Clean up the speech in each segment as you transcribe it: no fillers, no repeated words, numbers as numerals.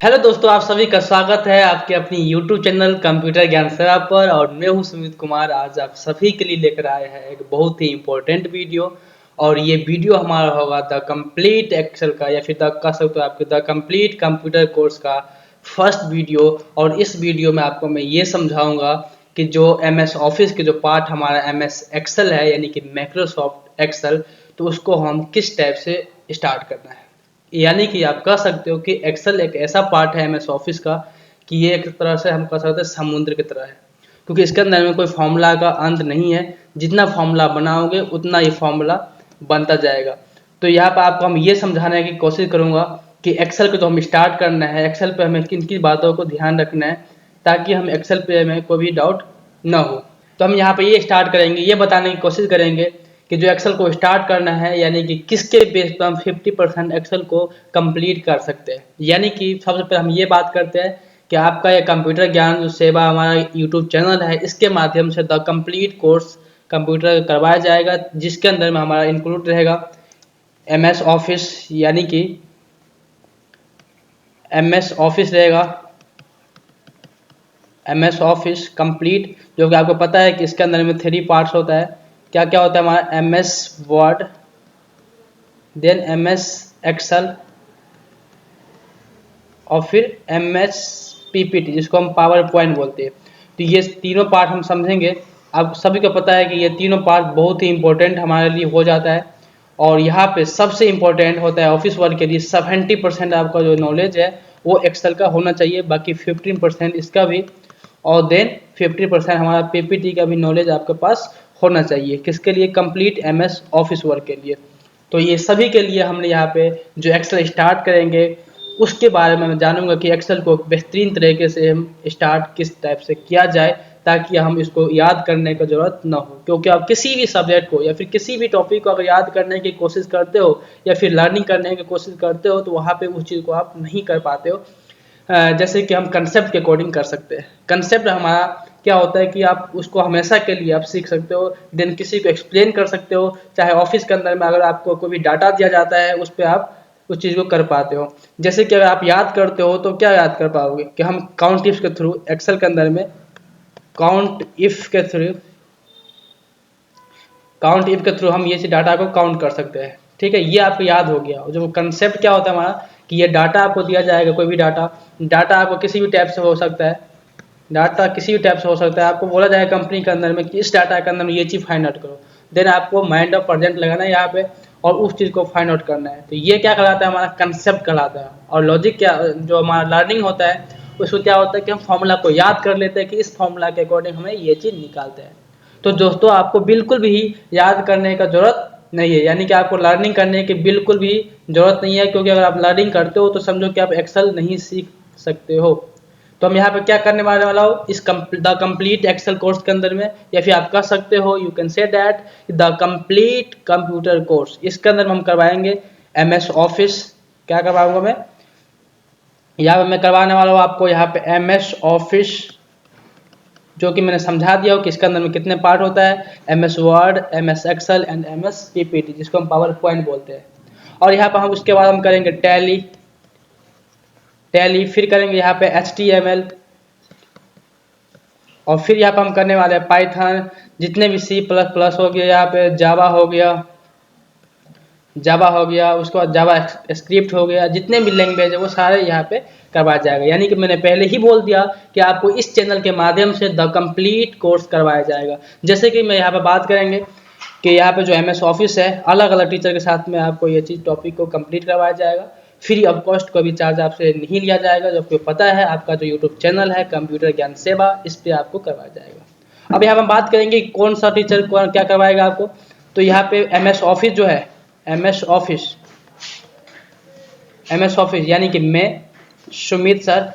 Hello दोस्तों, आप सभी का स्वागत है आपके अपनी YouTube चैनल कंप्यूटर ज्ञान सेवा पर। और मैं हूं सुमित कुमार। आज आप सभी के लिए लेकर आए हैं एक बहुत ही इम्पोर्टेंट वीडियो। और ये वीडियो हमारा होगा द कंप्लीट एक्सेल का, या फिर द कह सकते हो आपके द कंप्लीट कंप्यूटर कोर्स का फर्स्ट वीडियो। और इस वीडियो में आपको मैं ये समझाऊंगा कि जो MS ऑफिस के जो पार्ट हमारा MS एक्सेल है, यानी कि माइक्रोसॉफ्ट एक्सेल, तो उसको हम किस टाइप से स्टार्ट करना है। यानी कि आप कह सकते हो कि एक्सेल एक ऐसा पार्ट है MS ऑफिस का कि ये एक तरह से हम कह सकते हैं समुद्र की तरह है, क्योंकि इसके अंदर में कोई फॉर्मूला का अंत नहीं है। जितना फॉर्मूला बनाओगे उतना ये फॉर्मूला बनता जाएगा। तो यहाँ पर आपको हम ये समझाने की कोशिश करूँगा कि एक्सेल को जो हम स्टार्ट करना है, एक्सेल पे हमें किन किन बातों को ध्यान रखना है ताकि हम एक्सेल पे हमें कोई भी डाउट ना हो। तो हम यहाँ पे ये स्टार्ट करेंगे, ये बताने की कोशिश करेंगे कि जो एक्सेल को स्टार्ट करना है, यानी कि किसके बेस पर हम 50% एक्सेल को कंप्लीट कर सकते हैं। यानी कि सबसे पहले हम ये बात करते हैं कि आपका ये कंप्यूटर ज्ञान जो सेवा हमारा यूट्यूब चैनल है, इसके माध्यम से द कंप्लीट कोर्स कंप्यूटर करवाया जाएगा, जिसके अंदर में हमारा इंक्लूड रहेगा MS ऑफिस, यानी कि MS ऑफिस रहेगा, MS ऑफिस कंप्लीट, जो कि आपको पता है कि इसके अंदर में 3 पार्ट्स होता है। क्या क्या होता है हमारा MS word, then MS Excel, और फिर MS PPT, जिसको हम पावर पॉइंट बोलते हैं। तो ये तीनों पार्ट हम समझेंगे। आप सभी को पता है कि ये तीनों पार्ट बहुत ही इंपॉर्टेंट हमारे लिए हो जाता है। और यहाँ पे सबसे इम्पोर्टेंट होता है ऑफिस वर्क के लिए 70% आपका जो नॉलेज है वो एक्सेल का होना चाहिए, बाकी 15% इसका भी, और देन 50% हमारा PPT का भी नॉलेज आपके पास होना चाहिए। किसके लिए? कंप्लीट MS ऑफिस वर्क के लिए। तो ये सभी के लिए हमने यहाँ पे जो एक्सेल स्टार्ट करेंगे उसके बारे में मैं जानूंगा कि एक्सेल को बेहतरीन तरीके से हम स्टार्ट किस टाइप से किया जाए ताकि हम इसको याद करने की ज़रूरत ना हो। क्योंकि आप किसी भी सब्जेक्ट को या फिर किसी भी टॉपिक को अगर याद करने की कोशिश करते हो या फिर लर्निंग करने की कोशिश करते हो तो वहाँ पे उस चीज़ को आप नहीं कर पाते हो। जैसे कि हम कंसेप्ट के अकॉर्डिंग कर सकते हैं। कंसेप्ट हमारा क्या होता है कि आप उसको हमेशा के लिए आप सीख सकते हो, देन किसी को एक्सप्लेन कर सकते हो। चाहे ऑफिस के अंदर में अगर आपको कोई भी डाटा दिया जाता है उस पर आप उस चीज़ को कर पाते हो। जैसे कि अगर आप याद करते हो तो क्या याद कर पाओगे कि हम काउंट इफ के थ्रू एक्सेल के अंदर में काउंट इफ के थ्रू हम ये डाटा को काउंट कर सकते हैं। ठीक है, ये आपको याद हो गया। जो कंसेप्ट क्या होता है हमारा कि ये डाटा आपको दिया जाएगा, कोई भी डाटा डाटा आपको किसी भी टाइप से हो सकता है। डाटा किसी भी टाइप से हो सकता है। आपको बोला जाएगा कंपनी के अंदर में कि इस डाटा के अंदर में ये चीज़ फाइंड आउट करो, देन आपको माइंड ऑफ प्रेजेंट लगाना है यहाँ पे और उस चीज़ को फाइंड आउट करना है। तो ये क्या कहलाता है? हमारा कंसेप्ट कहलाता है। और लॉजिक क्या, जो हमारा लर्निंग होता है उसमें क्या होता है कि हम फॉर्मूला को याद कर लेते हैं कि इस फॉर्मूला के अकॉर्डिंग हमें ये चीज़ निकालते हैं। तो दोस्तों, आपको बिल्कुल भी याद करने का जरूरत नहीं है, यानी कि आपको लर्निंग करने की बिल्कुल भी जरूरत नहीं है, क्योंकि अगर आप लर्निंग करते हो तो समझो कि आप एक्सेल नहीं सीख सकते हो। तो हम यहाँ पे क्या करने वाला हो इस द कंप्लीट एक्सेल कोर्स के अंदर में, या फिर आप कह सकते हो you can say that the complete computer course, इसके अंदर में हम करवाएंगे MS ऑफिस। क्या करवाऊंगा मैं? यहाँ पे मैं करवाने वाला हूँ आपको यहाँ पे MS ऑफिस, जो कि मैंने समझा दिया हो कि इसके अंदर में कितने पार्ट होता है। MS word, MS Excel and MS PPT, जिसको हम पावर पॉइंट बोलते हैं। और यहाँ पर हम उसके बाद हम करेंगे टैली, फिर करेंगे यहाँ पे HTML, और फिर यहाँ पे हम करने वाले हैं पाइथन, जितने भी C++ हो गया, यहाँ पे जावा हो गया, उसके बाद जावा स्क्रिप्ट हो गया, जितने भी लैंग्वेज है वो सारे यहाँ पे करवाया जाएगा। यानी कि मैंने पहले ही बोल दिया कि आपको इस चैनल के माध्यम से द कंप्लीट कोर्स करवाया जाएगा। जैसे कि मैं यहाँ पे बात करेंगे कि यहाँ पे जो MS ऑफिस है, अलग अलग टीचर के साथ में आपको ये चीज़ टॉपिक को कंप्लीट करवाया जाएगा। फ्री ऑफ कॉस्ट कोई भी चार्ज आपसे नहीं लिया जाएगा। जो आपको पता है आपका जो यूट्यूब चैनल है कंप्यूटर ज्ञान सेवा, इस पर आपको करवाया जाएगा। अब यहाँ हम बात करेंगे कौन सा टीचर क्या करवाएगा आपको। तो यहाँ पे MS ऑफिस जो है, MS ऑफिस यानी कि मैं सुमित सर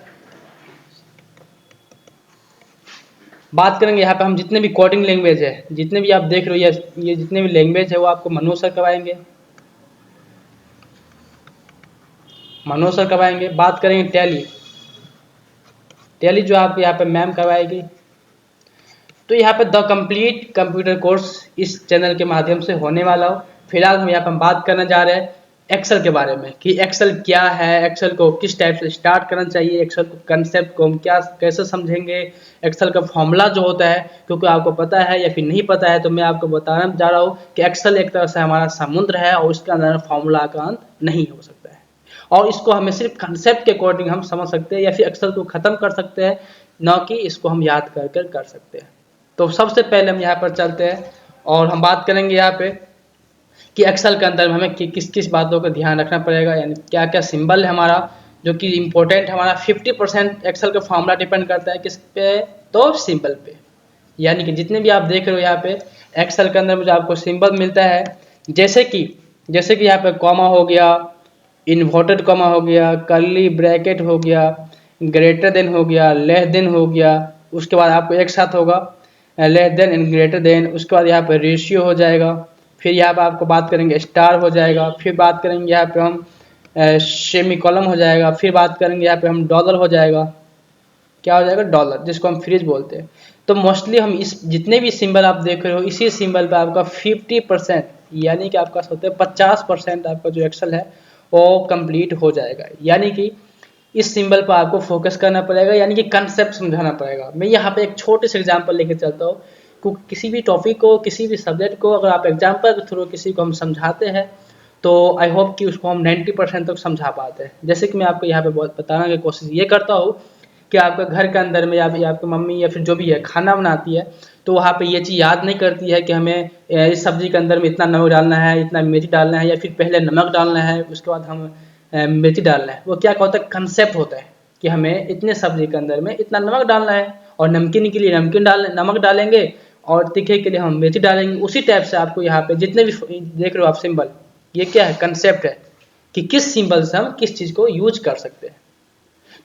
बात करेंगे। यहाँ पे हम जितने भी कोडिंग लैंग्वेज है, जितने भी आप देख रहे हो ये जितने भी लैंग्वेज है वो आपको मनोज सर करवाएंगे। बात करेंगे टैली जो आप यहाँ पे मैम करवाएगी। तो यहाँ पे द कंप्लीट कंप्यूटर कोर्स इस चैनल के माध्यम से होने वाला हो। फिलहाल हम यहाँ पर बात करने जा रहे हैं एक्सेल के बारे में कि एक्सेल क्या है, एक्सेल को किस टाइप से स्टार्ट करना चाहिए, एक्सेल को कंसेप्ट को हम क्या कैसे समझेंगे, एक्सेल का फॉर्मूला जो होता है, क्योंकि आपको पता है या फिर नहीं पता है तो मैं आपको बताना जा रहा हूँ कि एक्सेल एक तरह से हमारा समुद्र है और उसके अंदर फॉर्मूला का अंत नहीं हो सकता है, और इसको हमें सिर्फ कंसेप्ट के अकॉर्डिंग हम समझ सकते हैं या फिर एक्सेल को ख़त्म कर सकते हैं, न कि इसको हम याद कर सकते हैं। तो सबसे पहले हम यहाँ पर चलते हैं और हम बात करेंगे यहाँ पे कि एक्सेल के अंदर हमें किस किस बातों का ध्यान रखना पड़ेगा, यानी क्या क्या सिंबल है हमारा जो कि इम्पोर्टेंट, हमारा 50% एक्सेल का फॉर्मूला डिपेंड करता है किस पे, तो सिंबल पे। यानी कि जितने भी आप देख रहे हो यहाँ पे एक्सेल के अंदर मुझे आपको सिंबल मिलता है, जैसे कि यहाँ पे कॉमा हो गया, इन्वर्टेड कॉमा हो गया, कर्ली ब्रैकेट हो गया, ग्रेटर देन हो गया, लेस देन हो गया, उसके बाद आपको एक साथ होगा less than and greater than, उसके बाद यहाँ पे रेशियो हो जाएगा, फिर यहाँ पे आपको बात करेंगे स्टार हो जाएगा, फिर बात करेंगे यहाँ पे हम सेमी कॉलम हो जाएगा, फिर बात करेंगे यहाँ पे हम डॉलर हो जाएगा, क्या हो जाएगा डॉलर, जिसको हम फ्रीज बोलते हैं। तो मोस्टली हम इस जितने भी सिंबल आप देख रहे हो इसी सिंबल पे आपका 50% यानी कि आपका सोचते हैं 50% आपका जो एक्सेल है वो कंप्लीट हो जाएगा। यानी कि इस सिंबल पर आपको फोकस करना पड़ेगा, यानी कि कंसेप्ट समझाना पड़ेगा। मैं यहाँ पे एक छोटे से एग्जांपल लेके चलता हूँ, क्योंकि किसी भी टॉपिक को, किसी भी सब्जेक्ट को अगर आप एग्जांपल के थ्रू किसी को हम समझाते हैं तो आई होप कि उसको हम 90% तक समझा पाते हैं। जैसे कि मैं आपको यहाँ पे बहुत बताने की कोशिश ये करता हूँ कि आपके घर के अंदर में या फिर आपकी मम्मी या फिर जो भी है खाना बनाती है, तो वहाँ पे ये चीज़ याद नहीं करती है कि हमें इस सब्जी के अंदर में इतना नमक डालना है, इतना मिर्च डालना है, या फिर पहले नमक डालना है उसके बाद हम मिर्ची डालना है। वो क्या होता है, कंसेप्ट होता है कि हमें इतने सब्जी के अंदर में इतना नमक डालना है, और नमकीन के लिए नमक डालेंगे, और तीखे के लिए हम मिर्ची डालेंगे। उसी टाइप से आपको यहाँ पे जितने भी देख रहे हो आप सिंबल, ये क्या है, कंसेप्ट है कि किस सिंबल से हम किस चीज़ को यूज कर सकते हैं।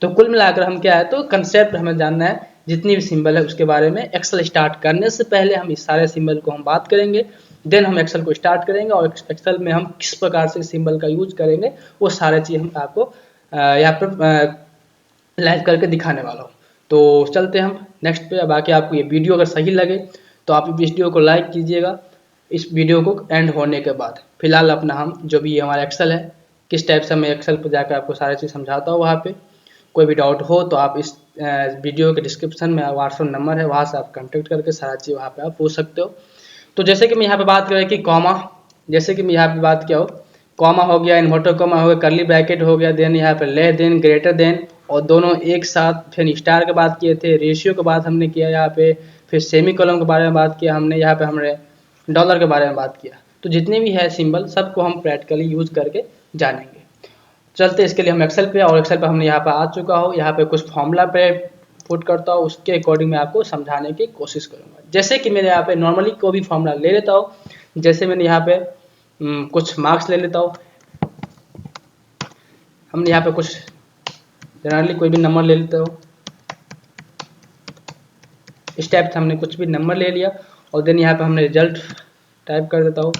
तो कुल मिलाकर हम क्या है, तो कंसेप्ट हमें जानना है, जितनी भी सिंबल है उसके बारे में। एक्सेल स्टार्ट करने से पहले हम इस सारे सिंबल को हम बात करेंगे, देन हम एक्सेल को स्टार्ट करेंगे, और एक्सेल में हम किस प्रकार से सिंबल का यूज करेंगे वो सारे चीज़ हम आपको यहाँ पर लाइव करके दिखाने वाला हूँ। तो चलते हम नेक्स्ट पे। बाकी आपको ये वीडियो अगर सही लगे तो आप इस वीडियो को लाइक कीजिएगा इस वीडियो को एंड होने के बाद। फिलहाल अपना हम जो भी हमारा एक्सेल है, किस टाइप से मैं एक्सेल पर जाकर आपको सारी चीज़ समझाता हूँ, वहाँ पे कोई भी डाउट हो तो आप इस वीडियो के डिस्क्रिप्शन में व्हाट्सएप नंबर है, वहाँ से आप कांटेक्ट करके सारा चीज़ वहाँ पे आप पूछ सकते हो। तो जैसे कि मैं यहाँ पे बात करें कि कॉमा, जैसे कि मैं यहाँ पे बात किया हो, कॉमा हो गया, इन्वर्टर कॉमा हो गया, कर्ली ब्रैकेट हो गया, देन यहाँ पे लेस देन, ग्रेटर देन, और दोनों एक साथ, फिर स्टार के बात किए थे, रेशियो के बात हमने किया यहाँ पे, फिर सेमी कॉलम के बारे में बात किया हमने, यहाँ पे हमने डॉलर के बारे में बात किया। तो जितने भी है सिंबल सबको हम प्रैक्टिकली यूज करके जानेंगे। चलते इसके लिए हम एक्सेल पे, और एक्सेल पे हमने यहाँ पे आ चुका हो, यहाँ पे कुछ फॉर्मूला पे पुट करता हूँ, उसके अकॉर्डिंग मैं आपको समझाने की कोशिश करूँगा। जैसे कि मैंने यहाँ पे नॉर्मली कोई भी फॉर्मूला ले लेता हूँ, जैसे मैंने यहाँ पे कुछ मार्क्स ले लेता हूँ, हमने यहाँ पे कुछ जनरली कोई भी नंबर ले लेता हूँ, इस टाइप से हमने कुछ भी नंबर ले लिया, और देन यहाँ पे हमने रिजल्ट टाइप कर देता हूँ,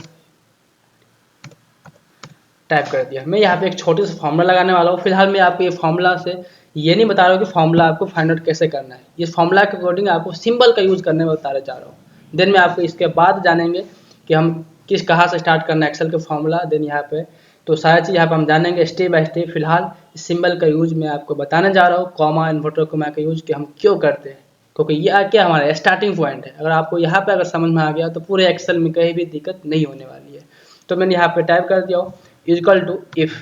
टाइप कर दिया। मैं यहाँ पे एक छोटी सी फॉर्मूला लगाने वाला हूँ। फिलहाल मैं आपको ये फॉर्मूला से ये नहीं बता रहा हूँ कि फॉर्मूला आपको फाइंड आउट कैसे करना है, ये फॉर्मूला के अकॉर्डिंग आपको सिंबल का यूज करने में बताने जा रहा हूँ। देन मैं आपको इसके बाद जानेंगे कि हम कहाँ से स्टार्ट करना है एक्सेल के फॉर्मूला, देन यहाँ पे तो सारी चीज़ यहाँ पे हम जानेंगे स्टेप बाय स्टेप। फिलहाल इस सिंबल का यूज मैं आपको बताने जा रहा हूँ, कॉमा, इन्वर्टर कॉमा का यूज कि हम क्यों करते हैं, क्योंकि ये क्या हमारा स्टार्टिंग पॉइंट है। अगर आपको यहाँ पे अगर समझ में आ गया तो पूरे एक्सेल में कहीं भी दिक्कत नहीं होने वाली है। तो मैंने यहाँ पे टाइप कर दिया हो इक्वल टू इफ।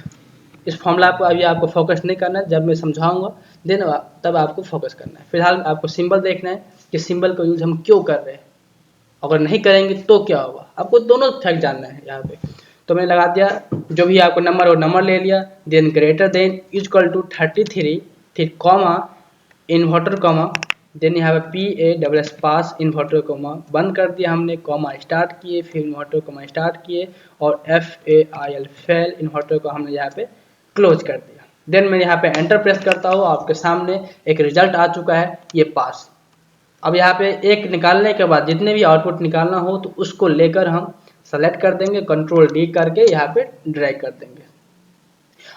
इस फॉर्मूला को अभी आपको फोकस नहीं करना है, जब मैं समझाऊंगा देन तब आपको फोकस करना है। फिलहाल आपको सिंबल देखना है कि सिंबल का यूज हम क्यों कर रहे हैं, अगर नहीं करेंगे तो क्या होगा, आपको दोनों फैक्ट जानना है यहाँ पे। तो मैंने लगा दिया जो भी आपको नंबर हो नंबर ले लिया, then greater than equal to 33, फिर कॉमा, इन्वर्टर कॉमा, देन यहाँ पे PA पास, इन्वर्टर कॉमा बंद कर दिया हमने, कॉमा स्टार्ट किए, फिर इन्वर्टर कॉमा स्टार्ट किए, और FAIL फेल, इन्वर्टर को हमने यहाँ पे क्लोज कर दिया। देन मैं यहाँ पे एंटर प्रेस करता हूँ, आपके सामने एक रिजल्ट आ चुका है, ये पास। अब यहाँ पे एक निकालने के बाद जितने भी आउटपुट निकालना हो तो उसको लेकर हम सेलेक्ट कर देंगे, कंट्रोल D करके यहाँ पे ड्रैग कर देंगे।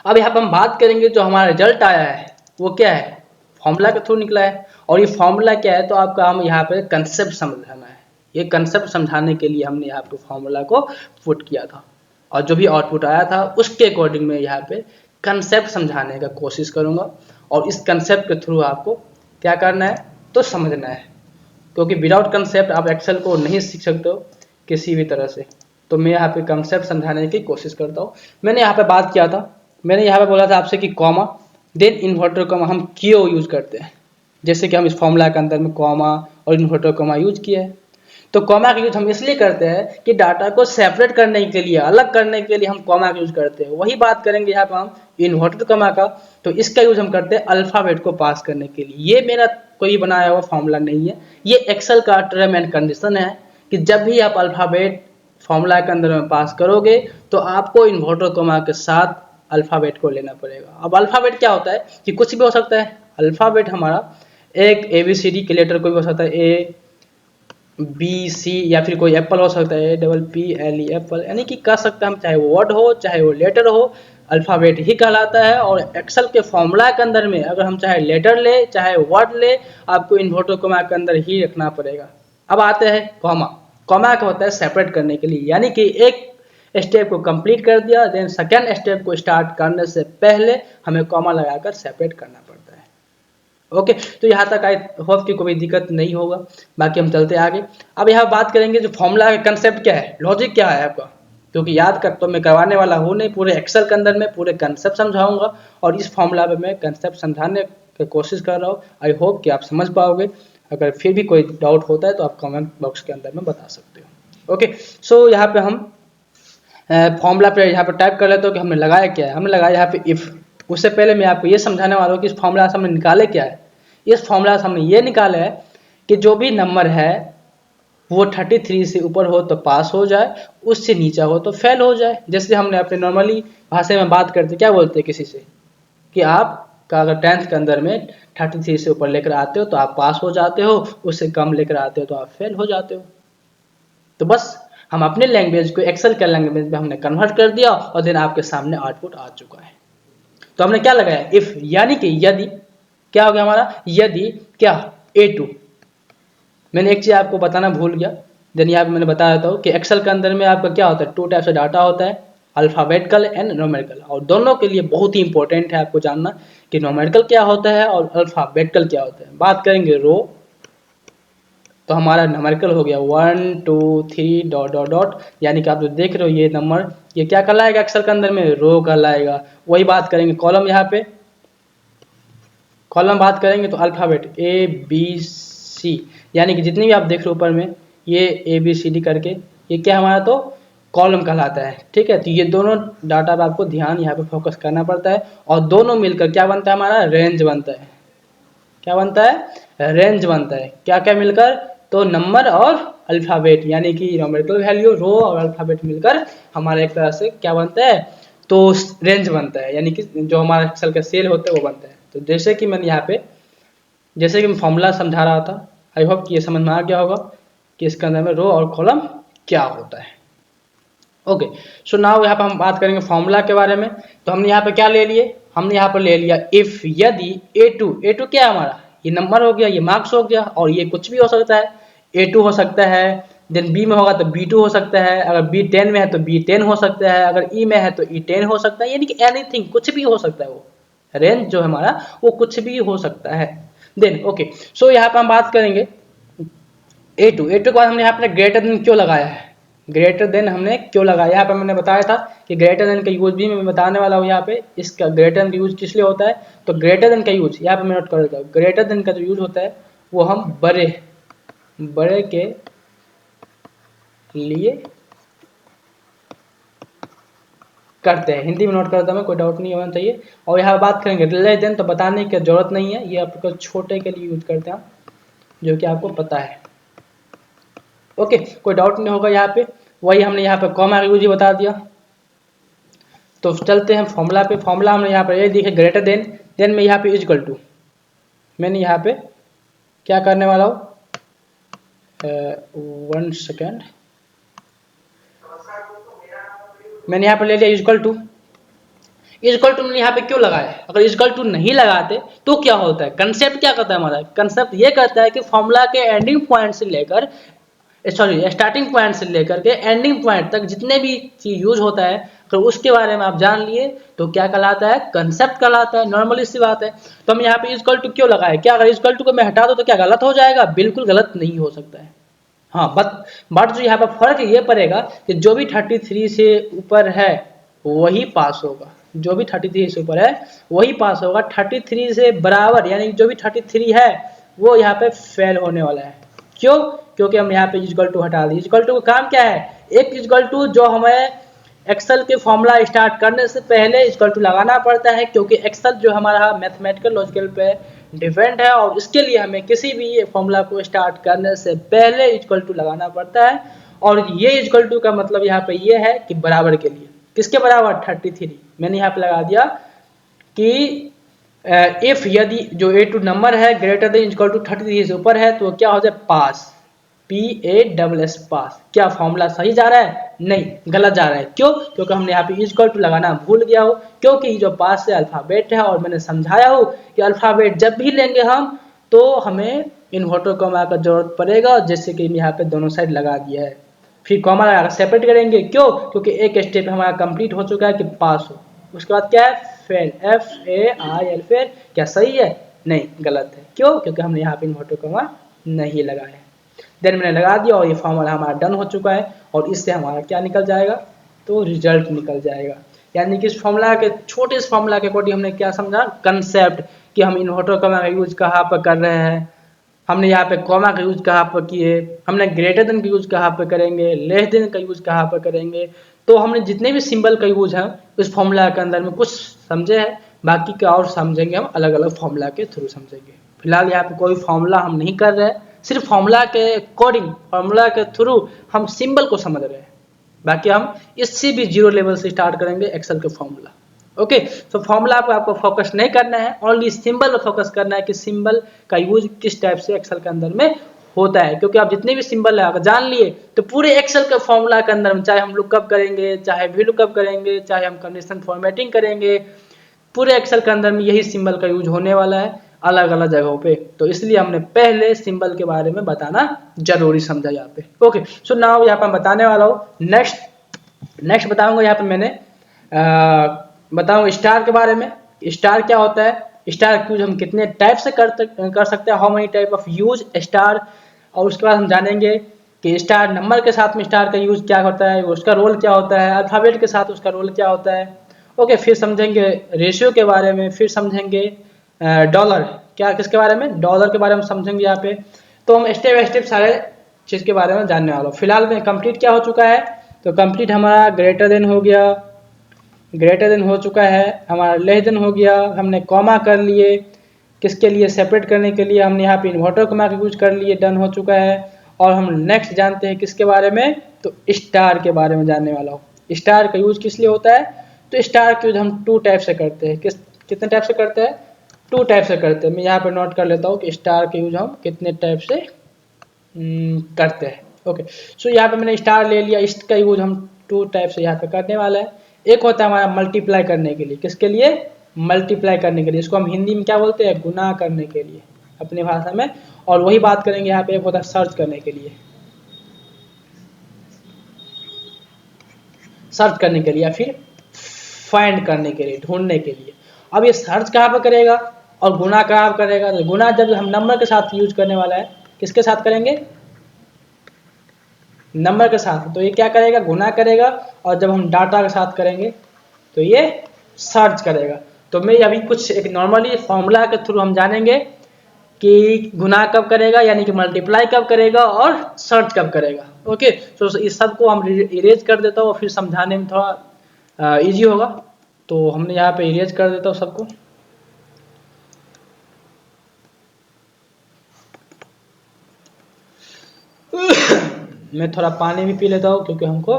अब यहाँ पे हम बात करेंगे जो हमारा रिजल्ट आया है वो क्या है, फॉर्मूला के थ्रू निकला है। और ये फॉर्मूला क्या है, तो आपका हम यहाँ पे कंसेप्ट समझाना है। ये कंसेप्ट समझाने के लिए हमने यहाँ पे फॉर्मूला को पुट किया था। और जो भी आउटपुट आया था उसके अकॉर्डिंग मैं यहाँ पे कंसेप्ट समझाने का कोशिश करूँगा, और इस कंसेप्ट के थ्रू आपको क्या करना है तो समझना है, क्योंकि विदाउट कंसेप्ट आप एक्सेल को नहीं सीख सकते हो किसी भी तरह से। तो मैं यहाँ पे कंसेप्ट समझाने की कोशिश करता हूँ। मैंने यहाँ पे बात किया था, मैंने यहाँ पे बोला था आपसे कि कॉमा देन इन्वर्टर कॉमा हम क्यों यूज करते हैं। जैसे कि हम इस फॉर्मूला के अंदर में कॉमा और इन्वर्टर कॉमा यूज किया है, तो कॉमा का यूज हम इसलिए करते हैं कि डाटा को सेपरेट करने के लिए, अलग करने के लिए हम कॉमा का यूज करते हैं। वही बात करेंगे यहाँ पर हम इन्वर्टेड कॉमा का, तो इसका यूज हम करते हैं अल्फाबेट को पास करने के लिए। ये मेरा कोई बनाया हुआ फॉर्मूला नहीं है, ये एक्सेल का टर्म एंड कंडीशन है कि जब भी आप अल्फाबेट फॉर्मूला के अंदर में पास करोगे तो आपको इन्वर्टर कॉमा के साथ अल्फाबेट को लेना पड़ेगा। अब अल्फाबेट क्या होता है कि कुछ भी हो सकता है। अल्फाबेट हमारा एक ABCD के लेटर कोई भी हो सकता है, A B C, या फिर कोई एप्पल हो सकता है, APPLE एप्पल, यानी कि कह सकते हैं हम, चाहे वो वर्ड हो चाहे वो लेटर हो, अल्फाबेट ही कहलाता है। और एक्सेल के फॉर्मूला के अंदर में अगर हम चाहे लेटर ले चाहे वर्ड ले, आपको इन्वर्टर कॉमा के अंदर ही रखना पड़ेगा। अब आते हैं कॉमा। कॉमा क्या होता है सेपरेट करने के लिए, यानी कि एक स्टेप को कंप्लीट कर दिया, देन सेकेंड स्टेप को स्टार्ट करने से पहले हमें कॉमा लगाकर सेपरेट करना पड़ता है। ओके, तो यहाँ तक आई होप कि कोई दिक्कत नहीं होगा। बाकी हम चलते आगे। अब यहाँ बात करेंगे जो फॉर्मूला का कंसेप्ट क्या है, लॉजिक क्या है आपका, क्योंकि याद कर तो मैं करवाने वाला हूँ नहीं, पूरे एक्सेल के अंदर में पूरे कंसेप्ट समझाऊंगा, और इस फॉर्मूला पे मैं कंसेप्ट समझाने की कोशिश कर रहा हूँ। आई होप कि आप समझ पाओगे। अगर फिर भी कोई डाउट होता है तो आप कमेंट बॉक्स के अंदर में बता सकते हो। ओके, सो यहाँ पे हम फॉर्मूला पे यहाँ पे टाइप कर लेते हो कि हमने लगाया क्या है। हमने लगाया यहाँ पे इफ। उससे पहले मैं आपको ये समझाने वाला हूँ कि इस फॉर्मूला से हमने निकाले क्या है। इस फॉर्मूला से हमने ये निकाला है कि जो भी नंबर है वो 33 से ऊपर हो तो पास हो जाए, उससे नीचा हो तो फेल हो जाए। जैसे हमने अपने नॉर्मली भाषा में बात करते क्या बोलते हैं किसी से कि आप का अगर 10th के अंदर में 33 से ऊपर लेकर आते हो तो आप पास हो जाते हो, उससे कम लेकर आते हो तो आप फेल हो जाते हो। तो बस हम अपने लैंग्वेज को एक्सेल के लैंग्वेज में हमने कन्वर्ट कर दिया, और देन आपके सामने आउटपुट आ चुका है। तो हमने क्या लगाया इफ, यानी कि यदि, क्या हो गया हमारा, यदि क्या A2। मैंने एक चीज आपको बताना भूल गया, देन यहाँ पे मैंने बताया था कि एक्सेल के अंदर में आपका क्या होता है, 2 टाइप से डाटा होता है, अल्फाबेटिकल एंड न्यूमेरिकल। और दोनों के लिए बहुत ही इंपॉर्टेंट है आपको जानना कि न्यूमेरिकल क्या होता है और अल्फाबेटिकल क्या होता है। बात करेंगे रो, तो हमारा न्यूमेरिकल हो गया 1 2 3 डॉट डॉट डॉट, यानी कि आप जो देख रहे हो ये नंबर, ये क्या कहलाएगा एक्सेल के अंदर में, रो कहलाएगा। वही बात करेंगे कॉलम, यहाँ पे कॉलम बात करेंगे तो अल्फाबेट ABC, यानी कि जितनी भी आप देख रहे हो ऊपर में ये ABCD करके, ये क्या हमारा तो कॉलम कहलाता है। ठीक है, तो ये दोनों डाटा पे आपको ध्यान यहाँ पे फोकस करना पड़ता है, और दोनों मिलकर क्या बनता है हमारा, रेंज बनता है। क्या बनता है, रेंज बनता है। क्या क्या मिलकर, तो नंबर और अल्फाबेट, यानी कि न्यूमेरिकल वैल्यू रो और अल्फाबेट मिलकर हमारा एक तरह से क्या बनता है, तो रेंज बनता है, यानी कि जो हमारा एक्सेल का सेल होता है वो बनता है। तो जैसे कि मैंने यहाँ पे, जैसे कि मैं फॉर्मूला समझा रहा था, आई होप कि ये समझ में आ गया होगा कि इसके अंदर में रो और कॉलम क्या होता है। ओके, सो नाउ यहाँ पर हम बात करेंगे फॉर्मूला के बारे में। तो हमने यहाँ पे क्या ले लिए, हमने यहाँ पर ले लिया इफ यदि A2 क्या है हमारा, ये नंबर हो गया, ये मार्क्स हो गया, और ये कुछ भी हो सकता है। A2 हो सकता है, देन B में होगा तो B2 हो सकता है, अगर B 10 में है तो B10 हो सकता है, अगर E में है तो E10 हो सकता है, यानी कि एनीथिंग, कुछ भी हो सकता है। वो रेंज जो है हमारा वो कुछ भी हो सकता है। देन ओके, सो यहाँ पर हम बात करेंगे A2 के बाद हमने यहाँ पर ग्रेटर देन क्यों लगाया है, ग्रेटर देन हमने क्यों लगाया। यहाँ पर मैंने बताया था कि ग्रेटर देन का यूज भी मैं बताने वाला हूँ। यहाँ पे इसका ग्रेटर देन का यूज किस लिए होता है, तो ग्रेटर देन का यूज यहाँ पे मैं नोट कर देता हूँ। ग्रेटर देन का जो यूज होता है वो हम बड़े के लिए करते हैं। हिंदी में नोट करता हूँ, कोई डाउट नहीं होना चाहिए। और यहाँ बात करेंगे लेस देन, तो बताने की जरूरत नहीं है, ये आपको छोटे के लिए यूज करते हैं, जो कि आपको पता है। ओके, कोई डाउट नहीं होगा यहाँ पे। वही हमने यहाँ पे कॉमा का यूज ही बता दिया। तो चलते हैं फॉर्मूला पे। फॉर्मूला हमने यहाँ पर ये दिखे ग्रेटर देन में यहाँ पे इक्वल टू, मैंने यहाँ पे क्या करने वाला हूँ, 1 सेकेंड, मैंने यहाँ पे ले लिया इक्वल टू। मैंने यहाँ पे क्यों लगाया, अगर इक्वल टू नहीं लगाते तो क्या होता है, कंसेप्ट क्या करता है हमारा, कंसेप्ट ये कहता है कि फॉर्मूला के एंडिंग पॉइंट से लेकर सॉरी स्टार्टिंग पॉइंट से लेकर के एंडिंग पॉइंट तक जितने भी चीज यूज होता है, तो उसके बारे में आप जान लिए तो क्या कहलाता है, कंसेप्ट कहलाता है। नॉर्मली सी बात है। तो हम यहाँ पे इक्वल टू क्यों लगाए, क्या अगर इक्वल टू को मैं हटा दूं तो क्या गलत हो जाएगा? बिल्कुल गलत नहीं हो सकता है। हाँ, बट जो यहाँ पर फर्क ये पड़ेगा कि जो भी 33 से ऊपर है वही पास होगा, जो भी 33 से ऊपर है वही पास होगा। 33 से बराबर यानी जो भी 33 है वो यहाँ पे फेल होने वाला है। क्यों? क्योंकि हम यहाँ पे इक्वल टू हटा दी। इक्वल टू का काम क्या है? एक इक्वल टू जो हमें एक्सेल के फॉर्मूला स्टार्ट करने से पहले इक्वल टू लगाना पड़ता है, क्योंकि एक्सेल जो हमारा मैथमेटिकल लॉजिकल पे डिपेंड है और इसके लिए हमें किसी भी फॉर्मूला को स्टार्ट करने से पहले इक्वल टू लगाना पड़ता है। और ये इक्वल टू का मतलब यहाँ पे ये है कि बराबर के लिए, किसके बराबर? 33। मैंने यहाँ पे लगा दिया कि इफ यदि जो A2 नंबर है ग्रेटर देन इक्वल टू 33 से ऊपर है तो क्या हो जाए? पास, PASS पास। क्या फॉर्मूला सही जा रहा है? नहीं, गलत जा रहा है। क्यों? क्योंकि हमने यहाँ पे इक्वल टू लगाना भूल गया हो, क्योंकि जो पास से अल्फाबेट है और मैंने समझाया हो कि अल्फाबेट जब भी लेंगे हम तो हमें इन्वर्टर कॉमा का जरूरत पड़ेगा, जैसे कि यहाँ पे दोनों साइड लगा दिया है। फिर कॉमा लगा सेपरेट करेंगे। क्यों? क्योंकि एक स्टेप हमारा कंप्लीट हो चुका है कि पास हो। उसके बाद क्या है? Fail, FAIL fail. क्या सही है? नहीं, गलत है। क्यों? क्योंकि हमने यहाँ पे इन्वर्टर कॉमा नहीं लगाया। देन मैंने लगा दिया और ये फॉर्मूला हमारा डन हो चुका है। और इससे हमारा क्या निकल जाएगा? तो रिजल्ट निकल जाएगा। यानी कि इस फॉर्मूला के छोटे इस फॉर्मूला के अकॉर्डिंग हमने क्या समझा? कंसेप्ट, कि हम इन्वर्टर कॉमा का यूज कहाँ पर कर रहे हैं, हमने यहाँ पे कॉमा का यूज कहाँ पर किए, हमने ग्रेटर देन का यूज कहाँ पर करेंगे, लेस देन का यूज कहाँ पर करेंगे। तो हमने जितने भी सिंबल का यूज है उस फॉर्मूला के अंदर में कुछ समझे हैं, बाकी का और समझेंगे हम अलग अलग फॉर्मूला के थ्रू समझेंगे। फिलहाल यहाँ पे कोई फॉर्मूला हम नहीं कर रहे हैं, सिर्फ फॉर्मूला के अकॉर्डिंग, फॉर्मूला के थ्रू हम सिंबल को समझ रहे हैं। बाकी हम इससे भी जीरो लेवल से स्टार्ट करेंगे एक्सेल के फॉर्मूला। ओके, तो फॉर्मूला पर आपको फोकस नहीं करना है, ओनली सिंबल पर फोकस करना है कि सिंबल का यूज किस टाइप से एक्सेल के अंदर में होता है। क्योंकि आप जितने भी सिंबल है अगर जान लिए तो पूरे एक्सेल के फॉर्मूला के अंदर में, चाहे हम लुकअप करेंगे, चाहे वी लुकअप करेंगे, चाहे हम कंडीशन फॉर्मेटिंग करेंगे, पूरे एक्सेल के अंदर में यही सिंबल का यूज होने वाला है अलग अलग जगहों पे। तो इसलिए हमने पहले सिंबल के बारे में बताना जरूरी समझा यहाँ पे। ओके, सो नाउ यहाँ पे मैं बताने वाला हूँ नेक्स्ट बताऊंगा। यहाँ पे मैंने बताऊँ स्टार के बारे में। स्टार क्या होता है, स्टार का यूज हम कितने टाइप से कर सकते हैं, how many type of use star. और उसके बाद हम जानेंगे कि स्टार नंबर के साथ में स्टार का यूज क्या होता है, उसका रोल क्या होता है, अल्फाबेट के साथ उसका रोल क्या होता है। ओके, फिर समझेंगे रेशियो के बारे में, फिर समझेंगे डॉलर, क्या किसके बारे में? डॉलर के बारे में समझेंगे यहाँ पे। तो हम स्टेप बाय स्टेप सारे चीज़ के बारे में जानने वाला हूँ। फिलहाल में कंप्लीट क्या हो चुका है, तो कंप्लीट हमारा ग्रेटर देन हो गया, ग्रेटर देन हो चुका है, हमारा लेस देन हो गया, हमने कॉमा कर लिए, किसके लिए? सेपरेट करने के लिए। हमने यहाँ पे इन्वर्टर कॉमा का यूज कर लिए, डन हो चुका है। और हम नेक्स्ट जानते हैं किसके बारे में, तो स्टार के बारे में जानने वाला हूँ। स्टार का यूज किस लिए होता है, तो स्टार का यूज हम टू टाइप से करते हैं। कितने टाइप से करते हैं? टू टाइप से करते हैं। मैं यहाँ पे नोट कर लेता हूँ कि स्टार का यूज हम कितने टाइप से करते हैं। ओके, सो यहाँ पे मैंने स्टार ले लिया, इसका यूज हम टू टाइप से यहाँ पे करने वाला है। एक होता है हमारा मल्टीप्लाई करने के लिए, किसके लिए? मल्टीप्लाई करने के लिए। इसको हम हिंदी में क्या बोलते हैं? गुना करने के लिए अपनी भाषा में। और वही बात करेंगे यहाँ पे, एक होता है सर्च करने के लिए, सर्च करने के लिए, या फिर फाइंड करने के लिए, ढूंढने के लिए। अब ये सर्च कहाँ पर करेगा और गुना कहाँ पर करेगा? तो गुना जब हम नंबर के साथ यूज करने वाला है, किसके साथ करेंगे? नंबर के साथ। तो ये क्या करेगा? गुना करेगा। और जब हम डाटा के साथ करेंगे तो ये सर्च करेगा। तो मैं अभी कुछ एक नॉर्मली फॉर्मूला के थ्रू हम जानेंगे कि गुना कब करेगा, यानी कि मल्टीप्लाई कब करेगा और सर्च कब करेगा। ओके, तो इस सब को हम इरेज कर देता हूँ, फिर समझाने में थोड़ा इजी होगा। तो हमने यहाँ पे इरेज कर देता हूँ सबको। मैं थोड़ा पानी भी पी लेता हूँ क्योंकि हमको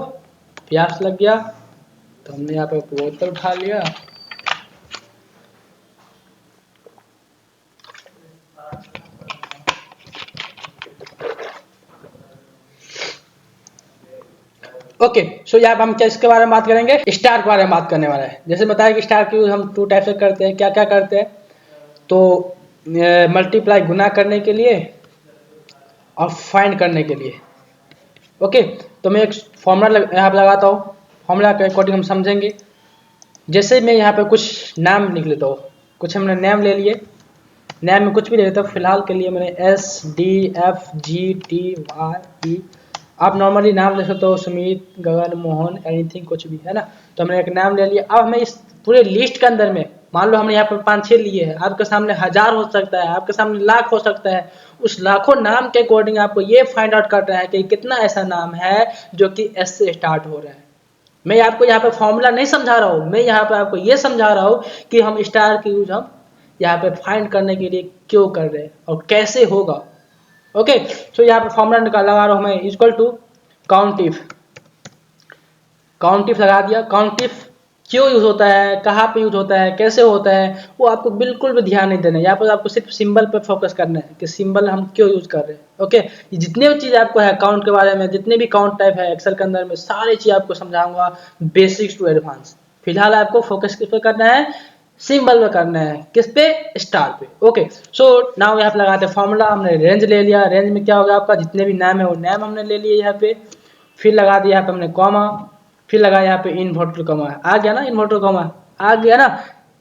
प्यास लग गया। तो हमने यहाँ पे बोतल उठा लिया। ओके, सो यहाँ पे हम क्या इसके बारे में बात करेंगे? स्टार के बारे में बात करने वाला है। जैसे बताया कि स्टार की यूज हम टू टाइप से करते हैं। क्या क्या करते हैं? तो मल्टीप्लाई गुना करने के लिए और फाइंड करने के लिए। ओके, तो मैं एक फॉर्मूला यहाँ पे लगाता हूँ, फॉर्मूला के अकॉर्डिंग हम समझेंगे। जैसे मैं यहाँ पे कुछ नाम लिख लेता हूँ, कुछ हमने नाम ले लिए, नाम में कुछ भी ले लेता हूँ। फिलहाल के लिए मैंने SDFGTY। आप नॉर्मली नाम ले सकते हो, सुमित, गगन, मोहन, एनीथिंग, कुछ भी, है ना। तो हमने एक नाम ले लिया। अब हमें इस पूरे लिस्ट के अंदर में, मान लो हमने यहाँ पर 5-6 लिए हैं, आपके सामने 1000 हो सकता है, आपके सामने लाख हो सकता है। उस लाखों नाम के अकॉर्डिंग आपको ये फाइंड आउट करना है कि कितना ऐसा नाम है जो कि S से स्टार्ट हो रहा है। मैं आपको यहाँ पे फॉर्मूला नहीं समझा रहा हूँ, मैं यहाँ पे आपको ये समझा रहा हूँ कि हम स्टार की यूज हम यहाँ पे फाइंड करने के लिए क्यों कर रहे हैं और कैसे होगा। ओके, तो यहाँ पे फॉर्मूला निकाल लगा रहा हूँ मैं, इक्वल टू काउंटिफ। काउंटिफ लगा दिया। काउंटिफ क्यों यूज होता है, कहाँ पे यूज होता है, कैसे होता है, वो आपको बिल्कुल भी ध्यान नहीं देना है। यहाँ पर आपको सिर्फ सिंबल पे फोकस करना है कि सिंबल हम क्यों यूज कर रहे हैं। ओके, जितने भी चीज आपको है काउंट के बारे में, जितने भी काउंट टाइप है एक्सेल के अंदर में, सारी चीज आपको समझाऊंगा बेसिक्स टू एडवांस। फिलहाल आपको फोकस किस पे करना है, सिंबल पे करना है, किस पे, स्टार पे। ओके, सो नाउ यहाँ पे लगाते हैं फॉर्मूला। हमने रेंज ले लिया, रेंज में क्या होगा आपका, जितने भी नाम है वो नाम हमने ले लिए यहाँ पे। फिर लगा दिया यहाँ पे हमने कॉमा, फिर लगा यहाँ पे इन्वर्टर कॉमा। आ गया ना इन्वर्टर कॉमा, आ गया ना।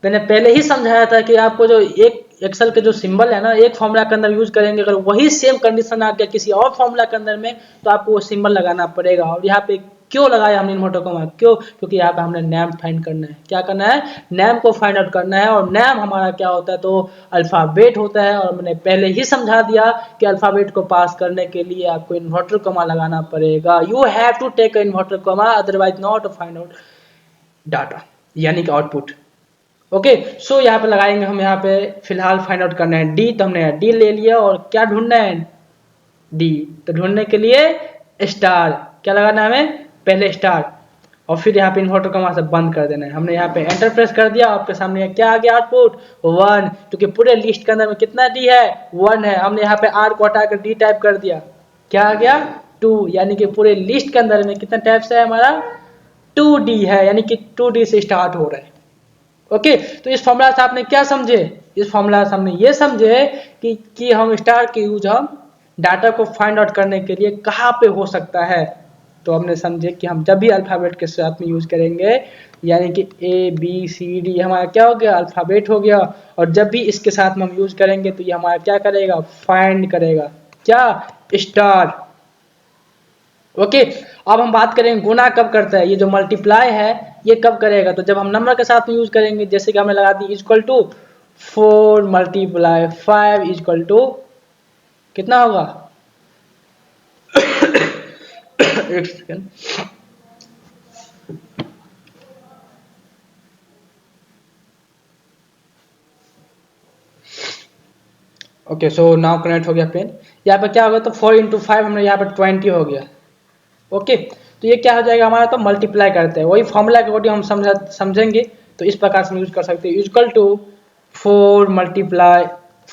मैंने पहले ही समझाया था कि आपको जो एक एक्सेल के जो सिंबल है ना, एक फॉर्मूला के अंदर यूज करेंगे, अगर वही सेम कंडीशन आ गया किसी और फॉर्मूला के अंदर में, तो आपको वो सिंबल लगाना पड़ेगा। और यहाँ पे क्यों लगाया हमने इन्वर्टर कॉमा, क्यों, क्योंकि यहाँ पे हमने नाम फाइंड करना है। क्या करना है, नाम को फाइंड आउट करना है। और नाम हमारा क्या होता है, तो अल्फाबेट होता है। और मैंने पहले ही समझा दिया कि अल्फाबेट को पास करने के लिए आपको इन्वर्टर कॉमा लगाना पड़ेगा। You have to take inverted comma, otherwise not find out data, यानी कि आउटपुट। ओके, सो यहाँ पे लगाएंगे हम, यहाँ पे फिलहाल फाइंड आउट करना है डी। तो हमने डी ले लिया, और क्या ढूंढना है, डी। तो ढूंढने के लिए स्टार, क्या लगाना है हमें, पहले स्टार, और फिर यहाँ पे इन्वर्टर कॉमा से बंद कर देना है। हमने यहाँ पे एंटर प्रेस कर दिया, आपके सामने क्या आ गया आउटपुट, 1। क्योंकि पूरे लिस्ट के अंदर में कितना डी है, 1 है। हमने यहाँ पे आर को हटा कर डी टाइप कर दिया, क्या आ गया, 2। यानी कि पूरे लिस्ट के अंदर में कितना टाइप से है हमारा, 2D है, यानी कि 2D से स्टार्ट हो रहा है। ओके, तो इस फॉर्मूला से आपने क्या समझे, इस फॉर्मूला से हमने ये समझे कि हम स्टार की यूज हम डाटा को फाइंड आउट करने के लिए कहाँ पे हो सकता है। तो हमने समझे कि हम जब भी अल्फाबेट के साथ में यूज करेंगे, यानी कि ABCD हमारा क्या हो गया, अल्फाबेट हो गया। और जब भी इसके साथ में हम यूज करेंगे तो ये हमारा क्या करेगा, फाइंड करेगा, क्या, स्टार। ओके, अब हम बात करेंगे गुना कब करता है। ये जो मल्टीप्लाई है ये कब करेगा, तो जब हम नंबर के साथ में यूज करेंगे। जैसे कि हमने लगा दी इक्वल टू 4 × 5 इक्वल टू कितना होगा एक second. Okay, so now connect हो गया पेन। यहाँ पे क्या होगा, तो 4 × 5 हमने यहाँ पे 20 हो गया। ओके, तो ये क्या हो जाएगा हमारा, तो मल्टीप्लाई करते हैं, वही फॉर्मूला के अकॉर्डिंग हम समझेंगे। तो इस प्रकार से हम यूज कर सकते हैं, इक्वल टू 4 ×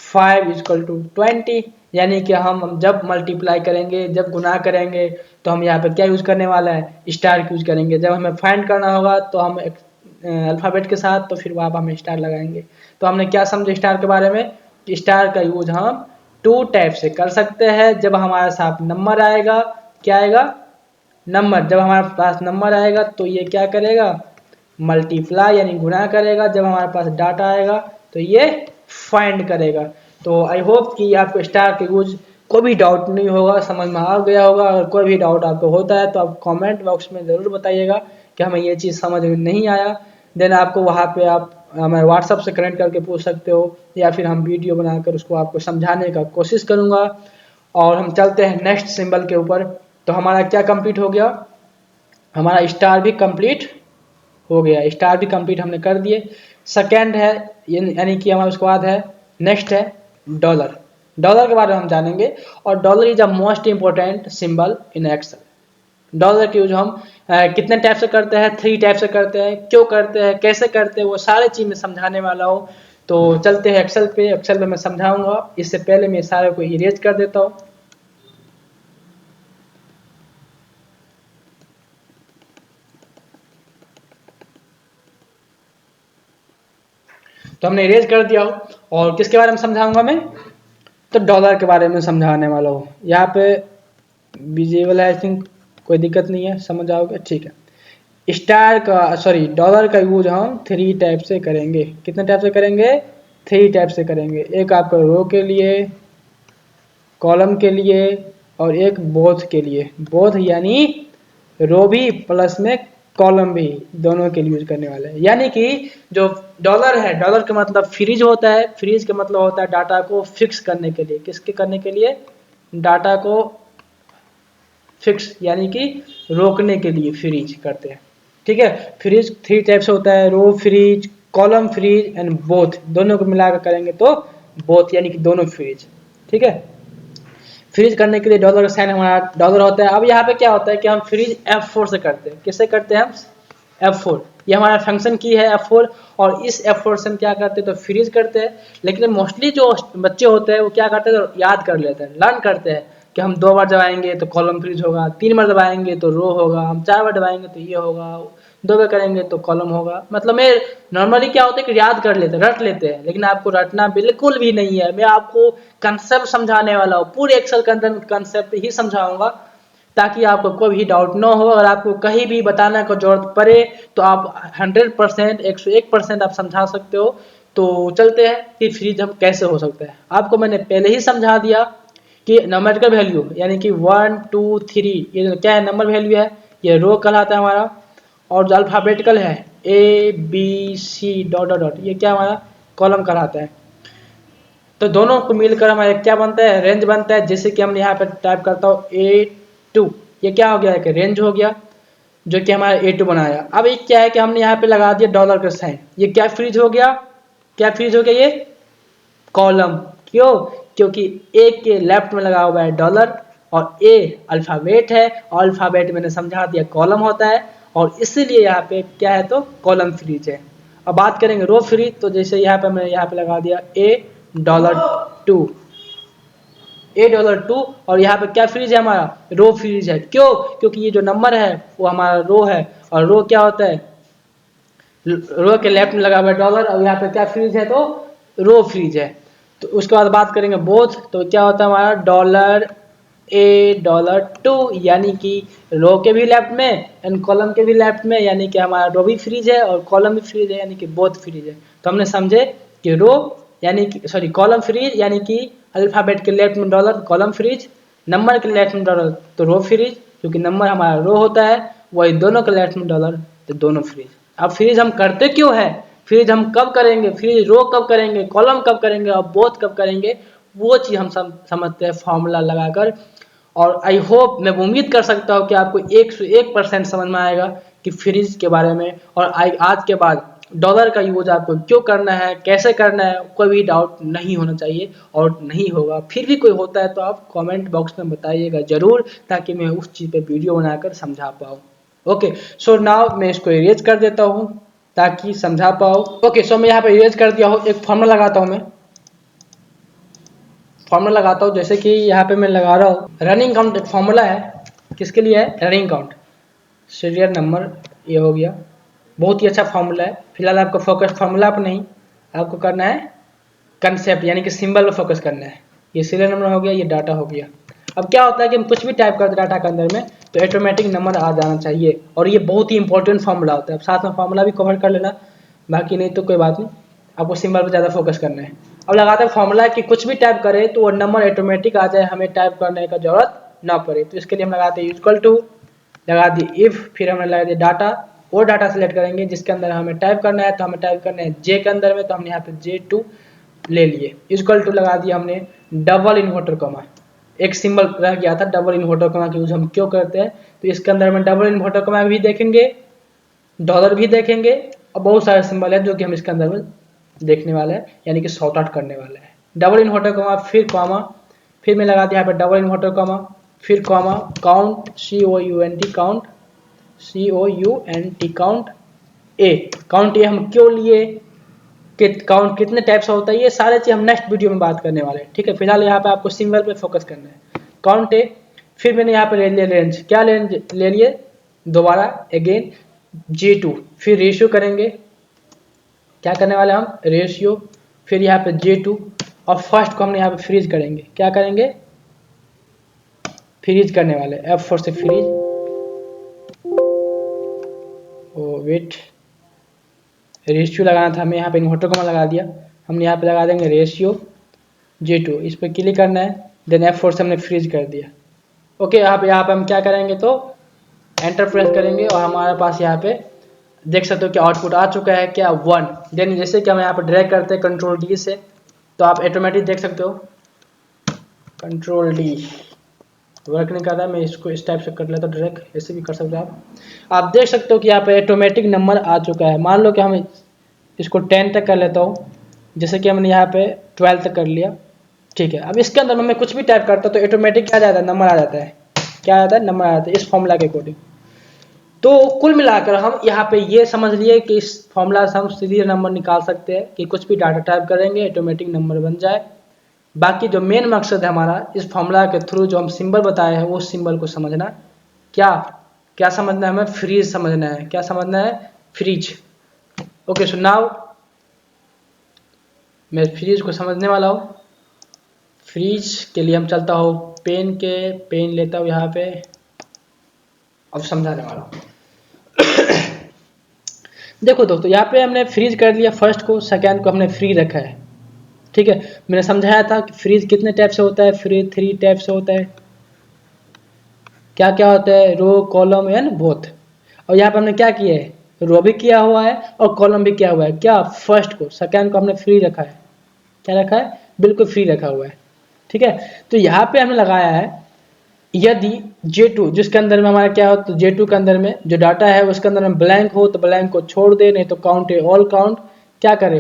5 इक्वल टू 20। यानी कि हम जब मल्टीप्लाई करेंगे, जब गुना करेंगे, तो हम यहाँ पे क्या यूज करने वाला है, स्टार यूज करेंगे। जब हमें फाइंड करना होगा तो हम अल्फाबेट के साथ, तो फिर वहाँ पर हम स्टार लगाएंगे। तो हमने क्या समझे स्टार के बारे में, स्टार का यूज हम 2 टाइप से कर सकते हैं। जब हमारे साथ नंबर आएगा, क्या आएगा, नंबर, जब हमारे पास नंबर आएगा तो ये क्या करेगा, मल्टीप्लाई यानी गुणा करेगा। जब हमारे पास डाटा आएगा तो ये फाइंड करेगा। तो आई होप कि आपको स्टार के यूज कोई भी डाउट नहीं होगा, समझ में आ गया होगा। अगर कोई भी डाउट आपको होता है तो आप कमेंट बॉक्स में ज़रूर बताइएगा कि हमें ये चीज़ समझ में नहीं आया। देन आपको वहाँ पे आप हमें व्हाट्सअप से कनेक्ट करके पूछ सकते हो, या फिर हम वीडियो बनाकर उसको आपको समझाने का कोशिश करूँगा। और हम चलते हैं नेक्स्ट सिंबल के ऊपर। तो हमारा क्या कंप्लीट हो गया, हमारा स्टार भी कंप्लीट हो गया, स्टार भी कंप्लीट हमने कर दिए। सेकेंड है, यानी कि हमारा उसके बाद है, नेक्स्ट है डॉलर। डॉलर के बारे में हम जानेंगे। और dollar is a most important symbol in Excel. Dollar की यूज हम कितने टाइप से करते हैं, 3 टाइप से करते हैं, क्यों करते हैं, कैसे करते हैं, वो सारे चीज़ में समझाने वाला हूँ। तो चलते हैं एक्सेल पे। एक्सेल पे मैं समझाऊंगा, इससे पहले मैं सारे को इरेज कर देता हूँ। तो हमने इरेज कर दिया हो। और किसके बारे में समझाऊंगा मैं, तो डॉलर के बारे में समझाने वाला हूँ। यहाँ पे विजिबल है आई थिंक, कोई दिक्कत नहीं है, समझ आओगे, ठीक है। स्टार का सॉरी डॉलर का यूज हम 3 टाइप से करेंगे। कितने टाइप से करेंगे? 3 टाइप से करेंगे। एक आपका रो के लिए, कॉलम के लिए और एक बोथ के लिए। बोथ यानी रो भी प्लस में कॉलम भी, दोनों के लिए यूज करने वाले हैं। यानी कि जो डॉलर है, डॉलर का मतलब फ्रीज होता है। फ्रीज का मतलब होता है डाटा को फिक्स करने के लिए। किसके करने के लिए? डाटा को फिक्स यानी कि रोकने के लिए फ्रीज करते हैं, ठीक है। फ्रीज 3 टाइप से होता है, row freeze, column freeze and both. दोनों को मिलाकर करेंगे तो बोथ यानी कि दोनों फ्रीज, ठीक है। फ्रीज करने के लिए डॉलर का साइन हमारा डॉलर होता है। अब यहाँ पे क्या होता है कि हम फ्रीज F4 से करते हैं। किससे करते हैं हम? F4। ये हमारा फंक्शन की है F4, और इस F4 से हम क्या करते हैं तो फ्रीज करते हैं। लेकिन मोस्टली जो बच्चे होते हैं वो क्या करते हैं तो याद कर लेते हैं, लर्न करते हैं कि हम 2 बार दबाएंगे तो कॉलम फ्रीज होगा, 3 बार दबाएंगे तो रो होगा, हम 4 बार दबाएंगे तो ये होगा, 2 बार करेंगे तो कॉलम होगा। मतलब मैं नॉर्मली क्या होता है कि याद कर लेते हैं, रट लेते हैं, लेकिन आपको रटना बिल्कुल भी नहीं है। मैं आपको कंसेप्ट समझाने वाला हूँ, पूरे एक्सेल के अंदर कंसेप्ट ही समझाऊंगा ताकि आपको कोई भी डाउट ना हो। अगर आपको कहीं भी बताने की जरूरत पड़े तो आप 100% 101% आप समझा सकते हो। तो चलते हैं कि फ्रीज हम कैसे हो सकता है। आपको मैंने पहले ही समझा दिया कि न्यूमेरिकल वैल्यू यानी कि 1 2 3 ये क्या है, नंबर वैल्यू है, ये रो कहलाता है हमारा। और जो अल्फाबेटिकल है ABC डॉट डॉट डॉट, ये क्या हमारा कॉलम कहलाता है। तो दोनों को मिलकर हमारे क्या बनता है? रेंज बनता है। जैसे कि हम यहाँ पर टाइप करता हूँ A2, ये क्या हो गया है कि रेंज हो गया, जो कि हमारा A2 बनाया। अब ये क्या है कि हमने यहाँ पे लगा दिया डॉलर का साइन, ये क्या फ्रीज हो गया? क्या फ्रीज हो गया? ये कॉलम। क्यों? क्योंकि ए के लेफ्ट में लगा हुआ है डॉलर और ए अल्फाबेट है, और अल्फाबेट मैंने समझा दिया कॉलम होता है, और इसीलिए यहाँ पे क्या है तो कॉलम फ्रीज है। अब बात करेंगे रो फ्रीज, तो जैसे यहाँ पे मैंने यहाँ पे लगा दिया $2, $2 और यहाँ पे क्या फ्रीज है हमारा? रो फ्रीज है। क्यों? क्योंकि ये जो नंबर है वो हमारा रो है, और रो क्या होता है? रो के लेफ्ट में लगा हुआ है डॉलर, और यहाँ पे क्या फ्रीज है तो रो फ्रीज है। तो उसके बाद बात करेंगे बोथ, तो क्या होता है हमारा $A$2 यानी कि रो के भी लेफ्ट में एंड कॉलम के भी लेफ्ट में, यानी कि हमारा रो भी फ्रीज है और कॉलम भी फ्रीज है, यानी कि बोथ फ्रीज है। तो हमने समझे कि रो यानी कि सॉरी कॉलम फ्रीज यानी कि अल्फाबेट के लेफ्ट में डॉलर कॉलम फ्रीज, नंबर के लेफ्ट में डॉलर तो रो फ्रीज, क्योंकि नंबर हमारा रो होता है, वही दोनों के लेफ्ट में डॉलर तो दोनों फ्रीज। अब फ्रीज हम करते क्यों है? फ्रीज हम कब करेंगे? फ्रीज रो कब करेंगे, कॉलम कब करेंगे और बोथ कब करेंगे, वो चीज़ हम समझते हैं फॉर्मूला लगाकर। और आई होप, मैं उम्मीद कर सकता हूँ कि आपको 101% समझ में आएगा कि फ्रीज के बारे में। और आज के बाद डॉलर का यूज आपको क्यों करना है, कैसे करना है, कोई भी डाउट नहीं होना चाहिए, और नहीं होगा। फिर भी कोई होता है तो आप कमेंट बॉक्स में बताइएगा ज़रूर, ताकि मैं उस चीज़ पे वीडियो बनाकर समझा पाऊँ। ओके, सो नाउ मैं इसको इरेज कर देता हूँ ताकि समझा पाओ। ओके, सो मैं यहाँ पे इरेज कर दिया हूँ। एक फॉर्मूला लगाता हूँ, मैं फॉर्मूला लगाता हूँ। जैसे कि यहाँ पे मैं लगा रहा हूँ रनिंग काउंट, एक फॉर्मूला है, किसके लिए है? रनिंग काउंट, सीरियल नंबर, ये हो गया। बहुत ही अच्छा फॉर्मूला है। फिलहाल आपको फोकस फॉर्मूला पर नहीं, आपको करना है कंसेप्ट यानी कि सिंबल पर फोकस करना है। ये सीरियल नंबर हो गया, ये डाटा हो गया। अब क्या होता है कि हम कुछ भी टाइप करते डाटा के अंदर में तो ऑटोमेटिक नंबर आ जाना चाहिए, और ये बहुत ही इंपॉर्टेंट फॉर्मूला होता है। अब साथ में फॉर्मूला भी कवर कर लेना, बाकी नहीं तो कोई बात नहीं, आपको सिंबल पर ज़्यादा फोकस करना है। अब लगाते हैं फॉर्मूला कि कुछ भी टाइप करें तो वो नंबर ऑटोमेटिक आ जाए, हमें टाइप करने का जरूरत ना पड़े। तो इसके लिए हम लगाते हैं इक्वल टू, लगा दी इफ, फिर हमने लगा दिया डाटा, वो डाटा सेलेक्ट करेंगे जिसके अंदर हमें टाइप करना है। तो हमें टाइप करना है जे के अंदर में, तो हमने यहाँ पे J2 ले लिए। इक्वल टू लगा दिया हमने डबल इन्वर्टर कॉमा, एक सिंबल रह गया था डबल इन्वर्टर कॉमा का यूज हम क्यों करते हैं, तो इसके अंदर में डबल इन्वर्टर कॉमा भी देखेंगे, डॉलर भी देखेंगे, और बहुत सारे सिंबल है जो कि हम इसके अंदर में देखने वाले हैं, यानी कि सॉर्ट आउट करने वाले हैं। डबल इन्वर्टर कॉमा, फिर कॉमा, फिर मैं लगा दिया यहाँ पे डबल इन्वर्टर कॉमा, फिर comma, count COUNT, count COUNT, count A. Count A हम क्यों लिए, कि काउंट कितने टाइप्स होता है, ये सारे चीज हम नेक्स्ट वीडियो में बात करने वाले हैं, ठीक है। फिलहाल यहाँ पे आपको सिंबल पे फोकस करना है, काउंट है। फिर मैंने यहाँ पे ले लिया रेंज, क्या रेंज ले लिए दोबारा अगेन J2, फिर रेशियो करेंगे, क्या करने वाले हम रेशियो, फिर यहाँ पे J2, और फर्स्ट को हमने यहाँ पे फ्रीज करेंगे, क्या करेंगे फ्रीज करने वाले, F4 से फ्रीज, वेट, रेशियो लगाना था हमें, यहाँ पे इन्वर्टर कॉमा लगा दिया हमने, यहाँ पे लगा देंगे रेशियो J2, इस पर क्लिक करना है, देन F4 से हमने फ्रीज कर दिया। ओके, यहाँ पे हम क्या करेंगे तो एंटर प्रेस करेंगे और हमारे पास यहाँ पे देख सकते हो कि आउटपुट आ चुका है क्या 1। देन जैसे कि हम यहाँ पे ड्रैग करते हैं कंट्रोल D से, तो आप ऑटोमेटिक देख सकते हो कंट्रोल D वर्क नहीं कर रहा है, मैं इसको इस टाइप से कर लेता हूँ ड्रैग, ऐसे भी कर सकते हो आप देख सकते हो कि यहाँ पे ऑटोमेटिक नंबर आ चुका है। मान लो कि हम इसको 10 तक कर लेता हूँ, जैसे कि हमने यहाँ पे 12 तक कर लिया, ठीक है। अब इसके अंदर मैं कुछ भी टाइप करता हूँ तो ऑटोमेटिक क्या आ जाता है, नंबर आ जाता है, क्या आ जाता है, नंबर आ जाता है इस फॉर्मूला के अकॉर्डिंग। तो कुल मिलाकर हम यहाँ पे ये समझ लिए कि इस फॉर्मूला से हम सीधे नंबर निकाल सकते हैं कि कुछ भी डाटा टाइप करेंगे ऑटोमेटिक नंबर बन जाए। बाकी जो मेन मकसद है हमारा इस फॉर्मूला के थ्रू जो हम सिंबल बताए हैं वो सिंबल को समझना, क्या क्या समझना है हमें, फ्रीज समझना है, क्या समझना है, फ्रीज। ओके, सो नाउ मैं फ्रीज को समझने वाला हूँ। फ्रीज के लिए हम चलता हूँ पेन लेता हूँ यहाँ पे, अब समझाने वाला हूँ। देखो दोस्तों, यहाँ पे हमने फ्रीज कर लिया, फर्स्ट को सेकेंड को हमने फ्री रखा है, ठीक है। मैंने समझाया था कि फ्रीज कितने टाइप से होता है, फ्रीज 3 टाइप से होता है, क्या क्या होता है, रो कॉलम एंड बोथ। और यहाँ पे हमने क्या किया है, रो भी किया हुआ है और कॉलम भी किया हुआ है, क्या फर्स्ट को, सेकेंड को हमने फ्री रखा है, क्या रखा है, बिल्कुल फ्री रखा हुआ है, ठीक है। तो यहाँ पे हमने लगाया है यदि J2 जिसके अंदर में हमारा क्या हो, तो J2 के अंदर में जो डाटा है उसके अंदर में ब्लैंक हो तो ब्लैंक को छोड़ दे, नहीं तो काउंट है ऑल काउंट, क्या करे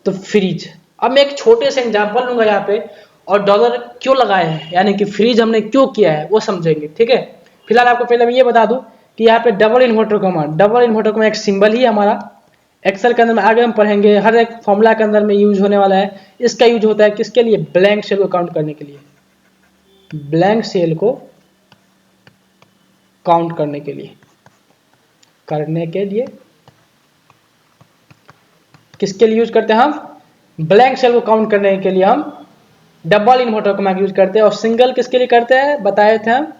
तो फ्रीज। अब मैं एक छोटे से एग्जांपल लूंगा यहाँ पे और डॉलर क्यों लगाए हैं, यानी कि फ्रीज हमने क्यों किया है वो समझेंगे, ठीक है। फिलहाल आपको पहले मैं ये बता दूं कि यहाँ पे डबल इन्वर्टर कॉमा एक सिंबल ही हमारा एक्सेल के अंदर में आगे हम पढ़ेंगे, हर एक फॉर्मूला के अंदर में यूज होने वाला है। इसका यूज होता है किसके लिए, ब्लैंक सेल को काउंट करने के लिए, ब्लैंक सेल को काउंट करने के लिए किसके लिए यूज करते हैं हम, ब्लैंक सेल को काउंट करने के लिए हम डबल इन्वर्टर कॉमा यूज करते हैं। और सिंगल किसके लिए करते हैं, बताए थे हम,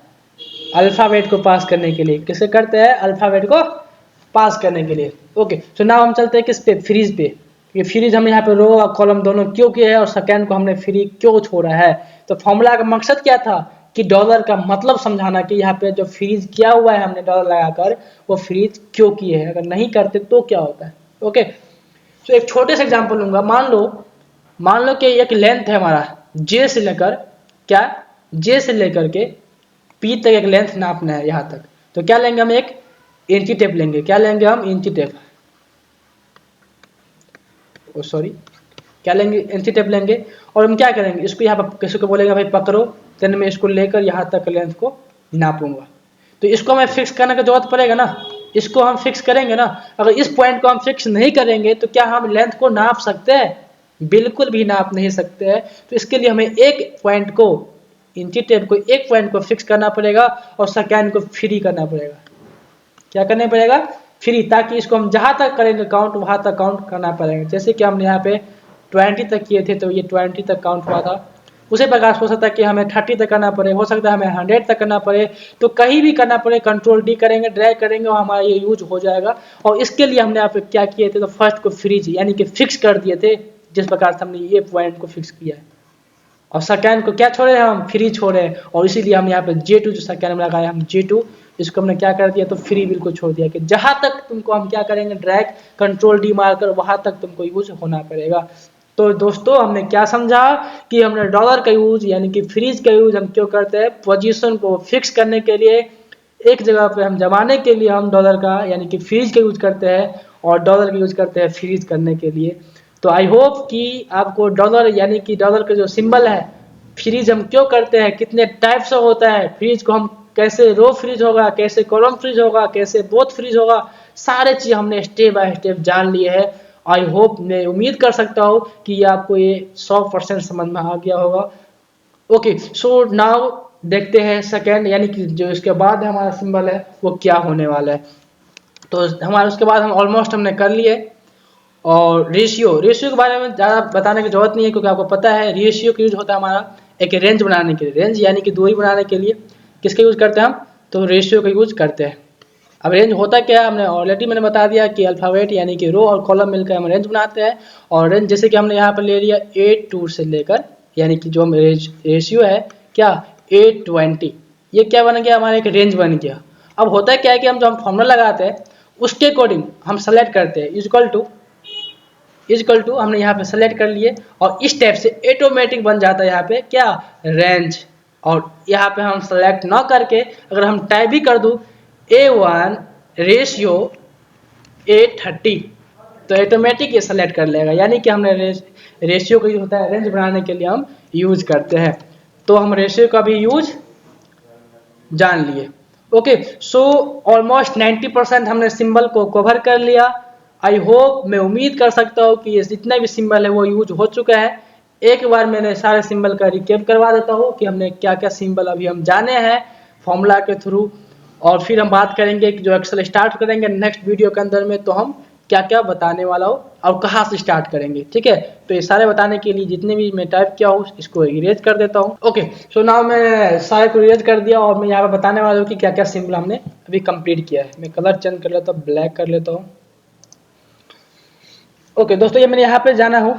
अल्फाबेट को पास करने के लिए, किसे करते हैं, अल्फाबेट को पास करने के लिए। ओके, सो नाउ हम चलते हैं किस पे, फ्रीज पे। ये फ्रीज हम यहाँ पे रो और कॉलम दोनों क्यों किए हैं और सेकेंड को हमने फ्री क्यों छोड़ा है। तो फॉर्मूला का मकसद क्या था कि डॉलर का मतलब समझाना कि यहाँ पे जो फ्रीज किया हुआ है हमने डॉलर लगाकर वो फ्रीज क्यों किए हैं, अगर नहीं करते तो क्या होता है। ओके, तो एक छोटे से एग्जांपल लूंगा, मान लो कि एक लेंथ है हमारा जे से लेकर, क्या, जे से लेकर के पी तक एक लेंथ नापना है यहाँ तक, तो क्या लेंगे हम, एक इंची टेप लेंगे, क्या लेंगे हम, इंची टेप, क्या लेंगे, इंची टेप लेंगे। और हम क्या करेंगे, इसको यहाँ पर किसी को बोलेंगे भाई पकड़ो, देन मैं इसको लेकर यहाँ तक लेंथ को नापूंगा। तो इसको हमें फिक्स करने की जरूरत पड़ेगा ना, इसको हम फिक्स करेंगे ना। अगर इस पॉइंट को हम फिक्स नहीं करेंगे तो क्या हम लेंथ को नाप सकते हैं, बिल्कुल भी नाप नहीं सकते हैं। तो इसके लिए हमें एक पॉइंट को, इंची टेप को एक पॉइंट को फिक्स करना पड़ेगा और सेकेंड को फ्री करना पड़ेगा, क्या करना पड़ेगा, फ्री, ताकि इसको हम जहां तक करेंगे काउंट वहां तक काउंट करना पड़ेगा। जैसे कि हमने यहाँ पे 20 तक किए थे तो ये 20 तक काउंट हुआ था, उसी प्रकार हो सकता है कि हमें 30 तक करना पड़े, हो सकता है हमें 100 तक करना पड़े, तो कहीं भी करना पड़े कंट्रोल डी करेंगे, ड्रैग करेंगे और हमारा ये यूज हो जाएगा। और इसके लिए हमने यहाँ पे क्या किए थे, तो फर्स्ट को फ्रीज यानी कि फिक्स कर दिए थे, जिस प्रकार से हमने ये पॉइंट को फिक्स किया है। और सेकेंड को क्या छोड़े, हम फ्री छोड़े, और इसीलिए हम यहाँ पे J2 जो सेकेंड में लगाया हम J2, इसको हमने क्या कर दिया, तो फ्री बिल्कुल छोड़ दिया कि जहां तक तुमको हम क्या करेंगे, ड्रैग कंट्रोल डी मारकर वहां तक तुमको यूज होना पड़ेगा। तो दोस्तों हमने क्या समझा कि हमने डॉलर का यूज यानी कि फ्रीज का यूज हम क्यों करते हैं, पोजीशन को फिक्स करने के लिए, एक जगह पे हम जमाने के लिए हम डॉलर का यानी कि फ्रीज का यूज करते हैं और डॉलर का यूज करते हैं फ्रीज करने के लिए। तो आई होप कि आपको डॉलर यानी कि डॉलर का जो सिंबल है, फ्रीज हम क्यों करते हैं, कितने टाइप से होता है, फ्रीज को हम कैसे रो फ्रीज होगा, कैसे कॉलम फ्रीज होगा, कैसे बोथ फ्रीज होगा, सारे चीज हमने स्टेप बाय स्टेप जान लिए है। आई होप, मैं उम्मीद कर सकता हूँ कि आपको ये 100% समझ में आ गया होगा। ओके, सो नाउ देखते हैं सेकेंड यानी कि जो इसके बाद हमारा सिंबल है वो क्या होने वाला है। तो हमारे उसके बाद हम ऑलमोस्ट हमने कर लिए। और रेशियो के बारे में ज़्यादा बताने की जरूरत नहीं है, क्योंकि आपको पता है रेशियो का यूज होता है हमारा एक रेंज बनाने के लिए, रेंज यानी कि दूरी बनाने के लिए किसका यूज करते हैं हम, तो रेशियो का यूज करते हैं। अब रेंज होता क्या है, हमने ऑलरेडी मैंने बता दिया कि अल्फ़ाबेट यानी कि रो और कॉलम मिलकर हम रेंज बनाते हैं। और रेंज जैसे कि हमने यहाँ पर ले लिया A2 से लेकर, यानी कि जो हम रेशियो है क्या A20, ये क्या बन गया, हमारा एक रेंज बन गया। अब होता क्या है कि हम जो हम फॉर्मूला लगाते हैं उसके अकॉर्डिंग हम सेलेक्ट करते हैं इजकल टू हमने यहाँ पे सेलेक्ट कर लिए, और इस टाइप से ऑटोमेटिक बन जाता है यहाँ पे क्या रेंज। और यहाँ पे हम सेलेक्ट ना करके अगर हम टाइप भी कर दूं A1 रेशियो A30 तो ऑटोमेटिक ये सेलेक्ट कर लेगा, यानी कि हमने रेशियो का यूज होता है रेंज बनाने के लिए हम यूज करते हैं। तो हम रेशियो का भी यूज जान लिए। ओके, सो ऑलमोस्ट 90% हमने सिंबल को कवर कर लिया। आई होप, मैं उम्मीद कर सकता हूँ कि ये जितना भी सिंबल है वो यूज हो चुका है। एक बार मैंने सारे सिंबल का रिकेप करवा देता हूँ कि हमने क्या क्या सिंबल अभी हम जाने हैं फॉर्मूला के थ्रू, और फिर हम बात करेंगे कि जो एक्सेल स्टार्ट करेंगे नेक्स्ट वीडियो के अंदर में तो हम क्या क्या बताने वाला हूँ और कहाँ से स्टार्ट करेंगे। ठीक है, तो ये सारे बताने के लिए जितने भी मैं टाइप किया हूँ इसको इरेज कर देता हूँ। ओके, सो नाउ मैं सारे को इरेज कर दिया और मैं यहाँ पे बताने वाला हूँ कि क्या क्या सिंबल हमने अभी कंप्लीट किया है। मैं कलर चेंज कर लेता हूँ, ब्लैक कर लेता हूँ। ओके दोस्तों, ये मैंने यहाँ पे जाना हूँ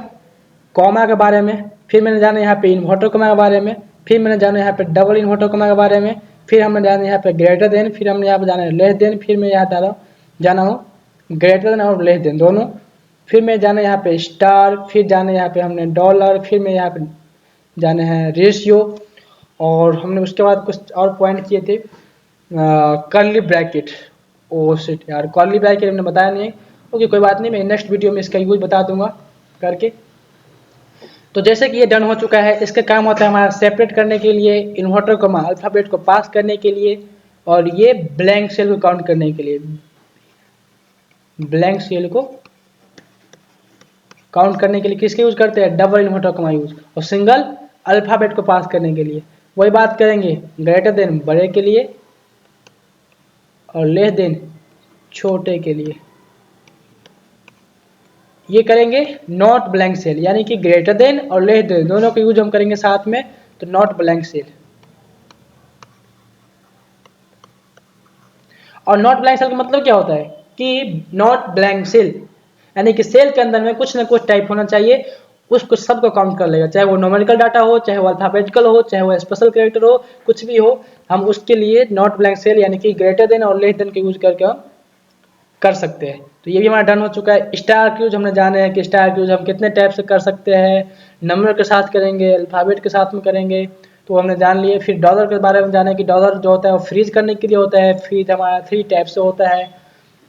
कॉमा के बारे में, फिर मैंने जाना यहाँ पे इन्वर्टर कॉमा के बारे में, फिर मैंने जाना यहाँ पे डबल इन्वर्टर कॉमा के बारे में, फिर हमने जाना यहाँ पे ग्रेटर देन, फिर हमने यहाँ पे जाना है लेस देन, फिर मैं यहाँ जाना हूँ ग्रेटर देन और लेस देन दोनों, फिर मैं जाना यहाँ पे स्टार, फिर जाना यहाँ पे हमने डॉलर, फिर मैं यहाँ पे जाना है रेशियो, और हमने उसके बाद कुछ और पॉइंट किए थे कर्ली ब्रैकेट। ओ शिट यार, कर्ली ब्रैकेट हमने बताया नहीं है। ओके कोई बात नहीं, मैं नेक्स्ट वीडियो में इसका यूज बता दूंगा करके। तो जैसे कि ये डन हो चुका है, इसका काम होता है हमारा सेपरेट करने के लिए, इन्वर्टर को अल्फाबेट को पास करने के लिए, और ये ब्लैंक सेल को काउंट करने के लिए, ब्लैंक सेल को काउंट करने के लिए किसके यूज करते हैं, डबल इन्वर्टर कॉमा यूज, और सिंगल अल्फाबेट को पास करने के लिए वही बात करेंगे ग्रेटर देन बड़े के लिए और लेस देन छोटे के लिए। ये करेंगे नॉट ब्लैंक सेल, यानी कि ग्रेटर देन और लेस देन दोनों का यूज हम करेंगे साथ में, तो नॉट ब्लैंक सेल। और नॉट ब्लैंक सेल का मतलब क्या होता है कि नॉट ब्लैंक सेल यानी कि सेल के अंदर में कुछ ना कुछ टाइप होना चाहिए, उसको सबको काउंट कर लेगा, चाहे वो न्यूमेरिकल डाटा हो, चाहे वो अल्फाबेटिकल हो, चाहे वो स्पेशल कैरेक्टर हो, कुछ भी हो, हम उसके लिए नॉट ब्लैंक सेल यानी कि ग्रेटर देन और लेस देन का यूज करके हम कर सकते हैं। तो ये भी हमारा डन हो चुका है। स्टार क्यूज हमने जाने हैं कि स्टार क्यूज हम कितने टाइप से कर सकते हैं, नंबर के साथ करेंगे, अल्फाबेट के साथ में करेंगे, तो हमने जान लिए। फिर डॉलर के बारे में जाने कि डॉलर जो होता है वो फ्रीज करने के लिए होता है। फ्रीज हमारा 3 टाइप से होता है,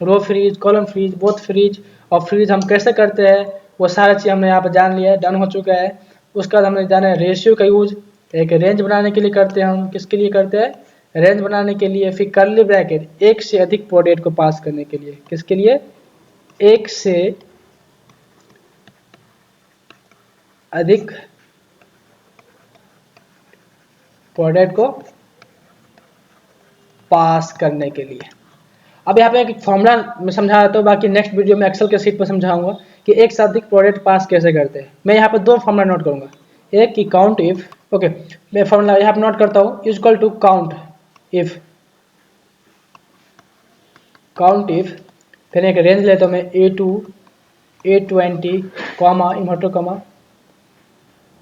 row freeze, column freeze, both freeze. और फ्रीज हम कैसे करते हैं वो सारा चीज़ हमने यहाँ पर जान लिया है, डन हो चुका है। उसके बाद हमने जाना है रेशियो का यूज, एक रेंज बनाने के लिए करते हैं हम, किसके लिए करते हैं, रेंज बनाने के लिए। फिर कर्ली ब्रैकेट एक से अधिक प्रोडक्ट को पास करने के लिए, किसके लिए, एक से अधिक प्रोडक्ट को पास करने के लिए। अब यहाँ पे एक फॉर्मूला मैं समझा देता हूँ, बाकी नेक्स्ट वीडियो में एक्सेल के सीट पर समझाऊंगा कि एक से अधिक प्रोडक्ट पास कैसे करते हैं। मैं यहाँ पे 2 फॉर्मूला नोट करूंगा, एक की काउंट इफ, ओके मैं फॉर्मूला यहाँ पे नोट करता हूँ, इक्वल टू काउंट इफ, फिर एक रेंज लेता हूँ मैं A2 A20 comma inverter comma,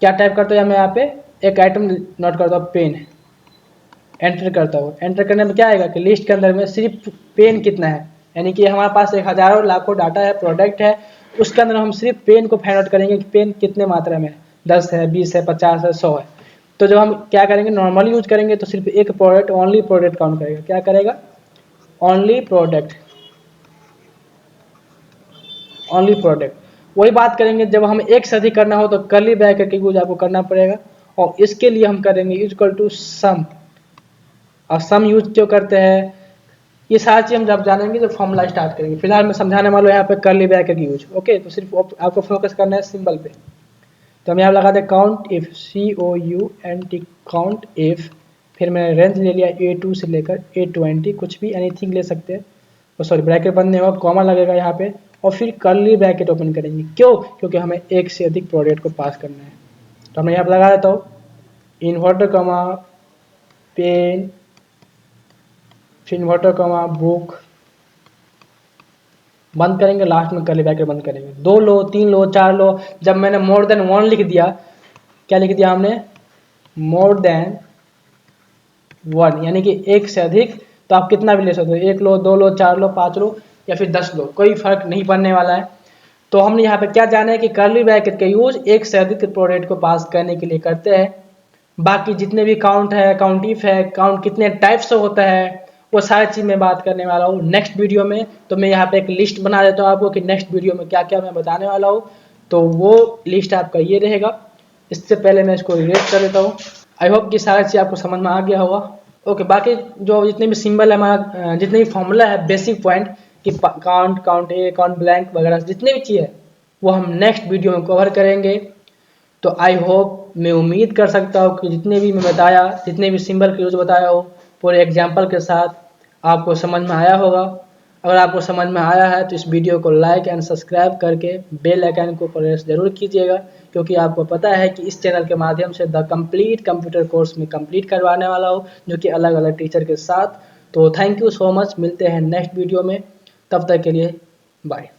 क्या टाइप करता हूँ मैं यहाँ पे, एक आइटम नोट करता हूँ पेन, एंटर करता हूँ। एंटर करने में क्या आएगा कि लिस्ट के अंदर में सिर्फ पेन कितना है, यानी कि हमारे पास एक हज़ारों लाखों डाटा है, प्रोडक्ट है, उसके अंदर हम सिर्फ पेन को फाइंड आउट करेंगे कि पेन कितने मात्रा में है, 10 है, 20 है, 50 है, 100 है। तो जब हम क्या करेंगे नॉर्मली यूज करेंगे तो सिर्फ एक प्रोडक्ट, ओनली प्रोडक्ट काउंट करेगा, क्या करेगा, ओनली प्रोडक्ट। वही बात करेंगे जब हम एक से अधिक करना हो तो कर्ली ब्रैकेट का यूज आपको करना पड़ेगा, और इसके लिए हम करेंगे इक्वल टू सम। और सम यूज क्यों करते हैं, ये सारी चीज़ हम जब जानेंगे जब फॉर्मूला स्टार्ट करेंगे। फिलहाल मैं समझाने वाला हूँ यहाँ पे कर्ली ब्रैकेट यूज। ओके, तो सिर्फ आपको फोकस करना है सिंबल पे। तो हम यहाँ लगा दें count if, COUNT count if, फिर मैंने रेंज ले लिया A2 से लेकर A20, कुछ भी एनीथिंग ले सकते हैं, और सॉरी ब्रैकेट बंद नहीं होगा, कॉमा लगेगा यहाँ पे, और फिर कर्ली ब्रैकेट ओपन करेंगे। क्यों, क्योंकि हमें एक से अधिक प्रोडक्ट को पास करना है। तो मैं यहाँ पर लगा देता हूँ इन्वर्टर कॉमा पेन, फिर इन्वर्टर कॉमा बुक, बंद करेंगे, लास्ट में कर्ली ब्रैकेट बंद करेंगे। 2 लो, 3 लो, 4 लो, जब मैंने मोर देन 1 लिख दिया, क्या लिख दिया हमने, मोर देन 1 यानी कि एक से अधिक, तो आप कितना भी ले सकते हो, 1 लो, 2 लो, 4 लो, 5 लो या फिर 10 लो, कोई फर्क नहीं पड़ने वाला है। तो हमने यहाँ पे क्या जाना है कि कर्ली ब्रैकेट का यूज एक से अधिक प्रोडक्ट को पास करने के लिए करते हैं। बाकी जितने भी काउंट है, काउंट इफ है, काउंट कितने टाइप से होता है, वो सारी चीज़ मैं बात करने वाला हूँ नेक्स्ट वीडियो में। तो मैं यहाँ पे एक लिस्ट बना देता हूँ आपको कि नेक्स्ट वीडियो में क्या क्या मैं बताने वाला हूँ, तो वो लिस्ट आपका ये रहेगा। इससे पहले मैं इसको इरेज कर देता हूँ। आई होप कि सारा चीज़ आपको समझ में आ गया होगा। ओके, बाकी जो जितने भी सिंबल है हमारा, जितने भी फॉर्मूला है, बेसिक पॉइंट कि count, count A, count blank वगैरह जितने भी चीज़ है वो हम नेक्स्ट वीडियो में कवर करेंगे। तो आई होप, मैं उम्मीद कर सकता हूँ कि जितने भी मैं बताया, जितने भी सिंबल के यूज़ बताया हो, पूरे एग्जाम्पल के साथ आपको समझ में आया होगा। अगर आपको समझ में आया है तो इस वीडियो को लाइक एंड सब्सक्राइब करके बेल आइकन को प्रेस जरूर कीजिएगा, क्योंकि आपको पता है कि इस चैनल के माध्यम से द कंप्लीट कंप्यूटर कोर्स में कंप्लीट करवाने वाला हूँ, जो कि अलग अलग टीचर के साथ। तो थैंक यू सो मच, मिलते हैं नेक्स्ट वीडियो में, तब तक के लिए बाय।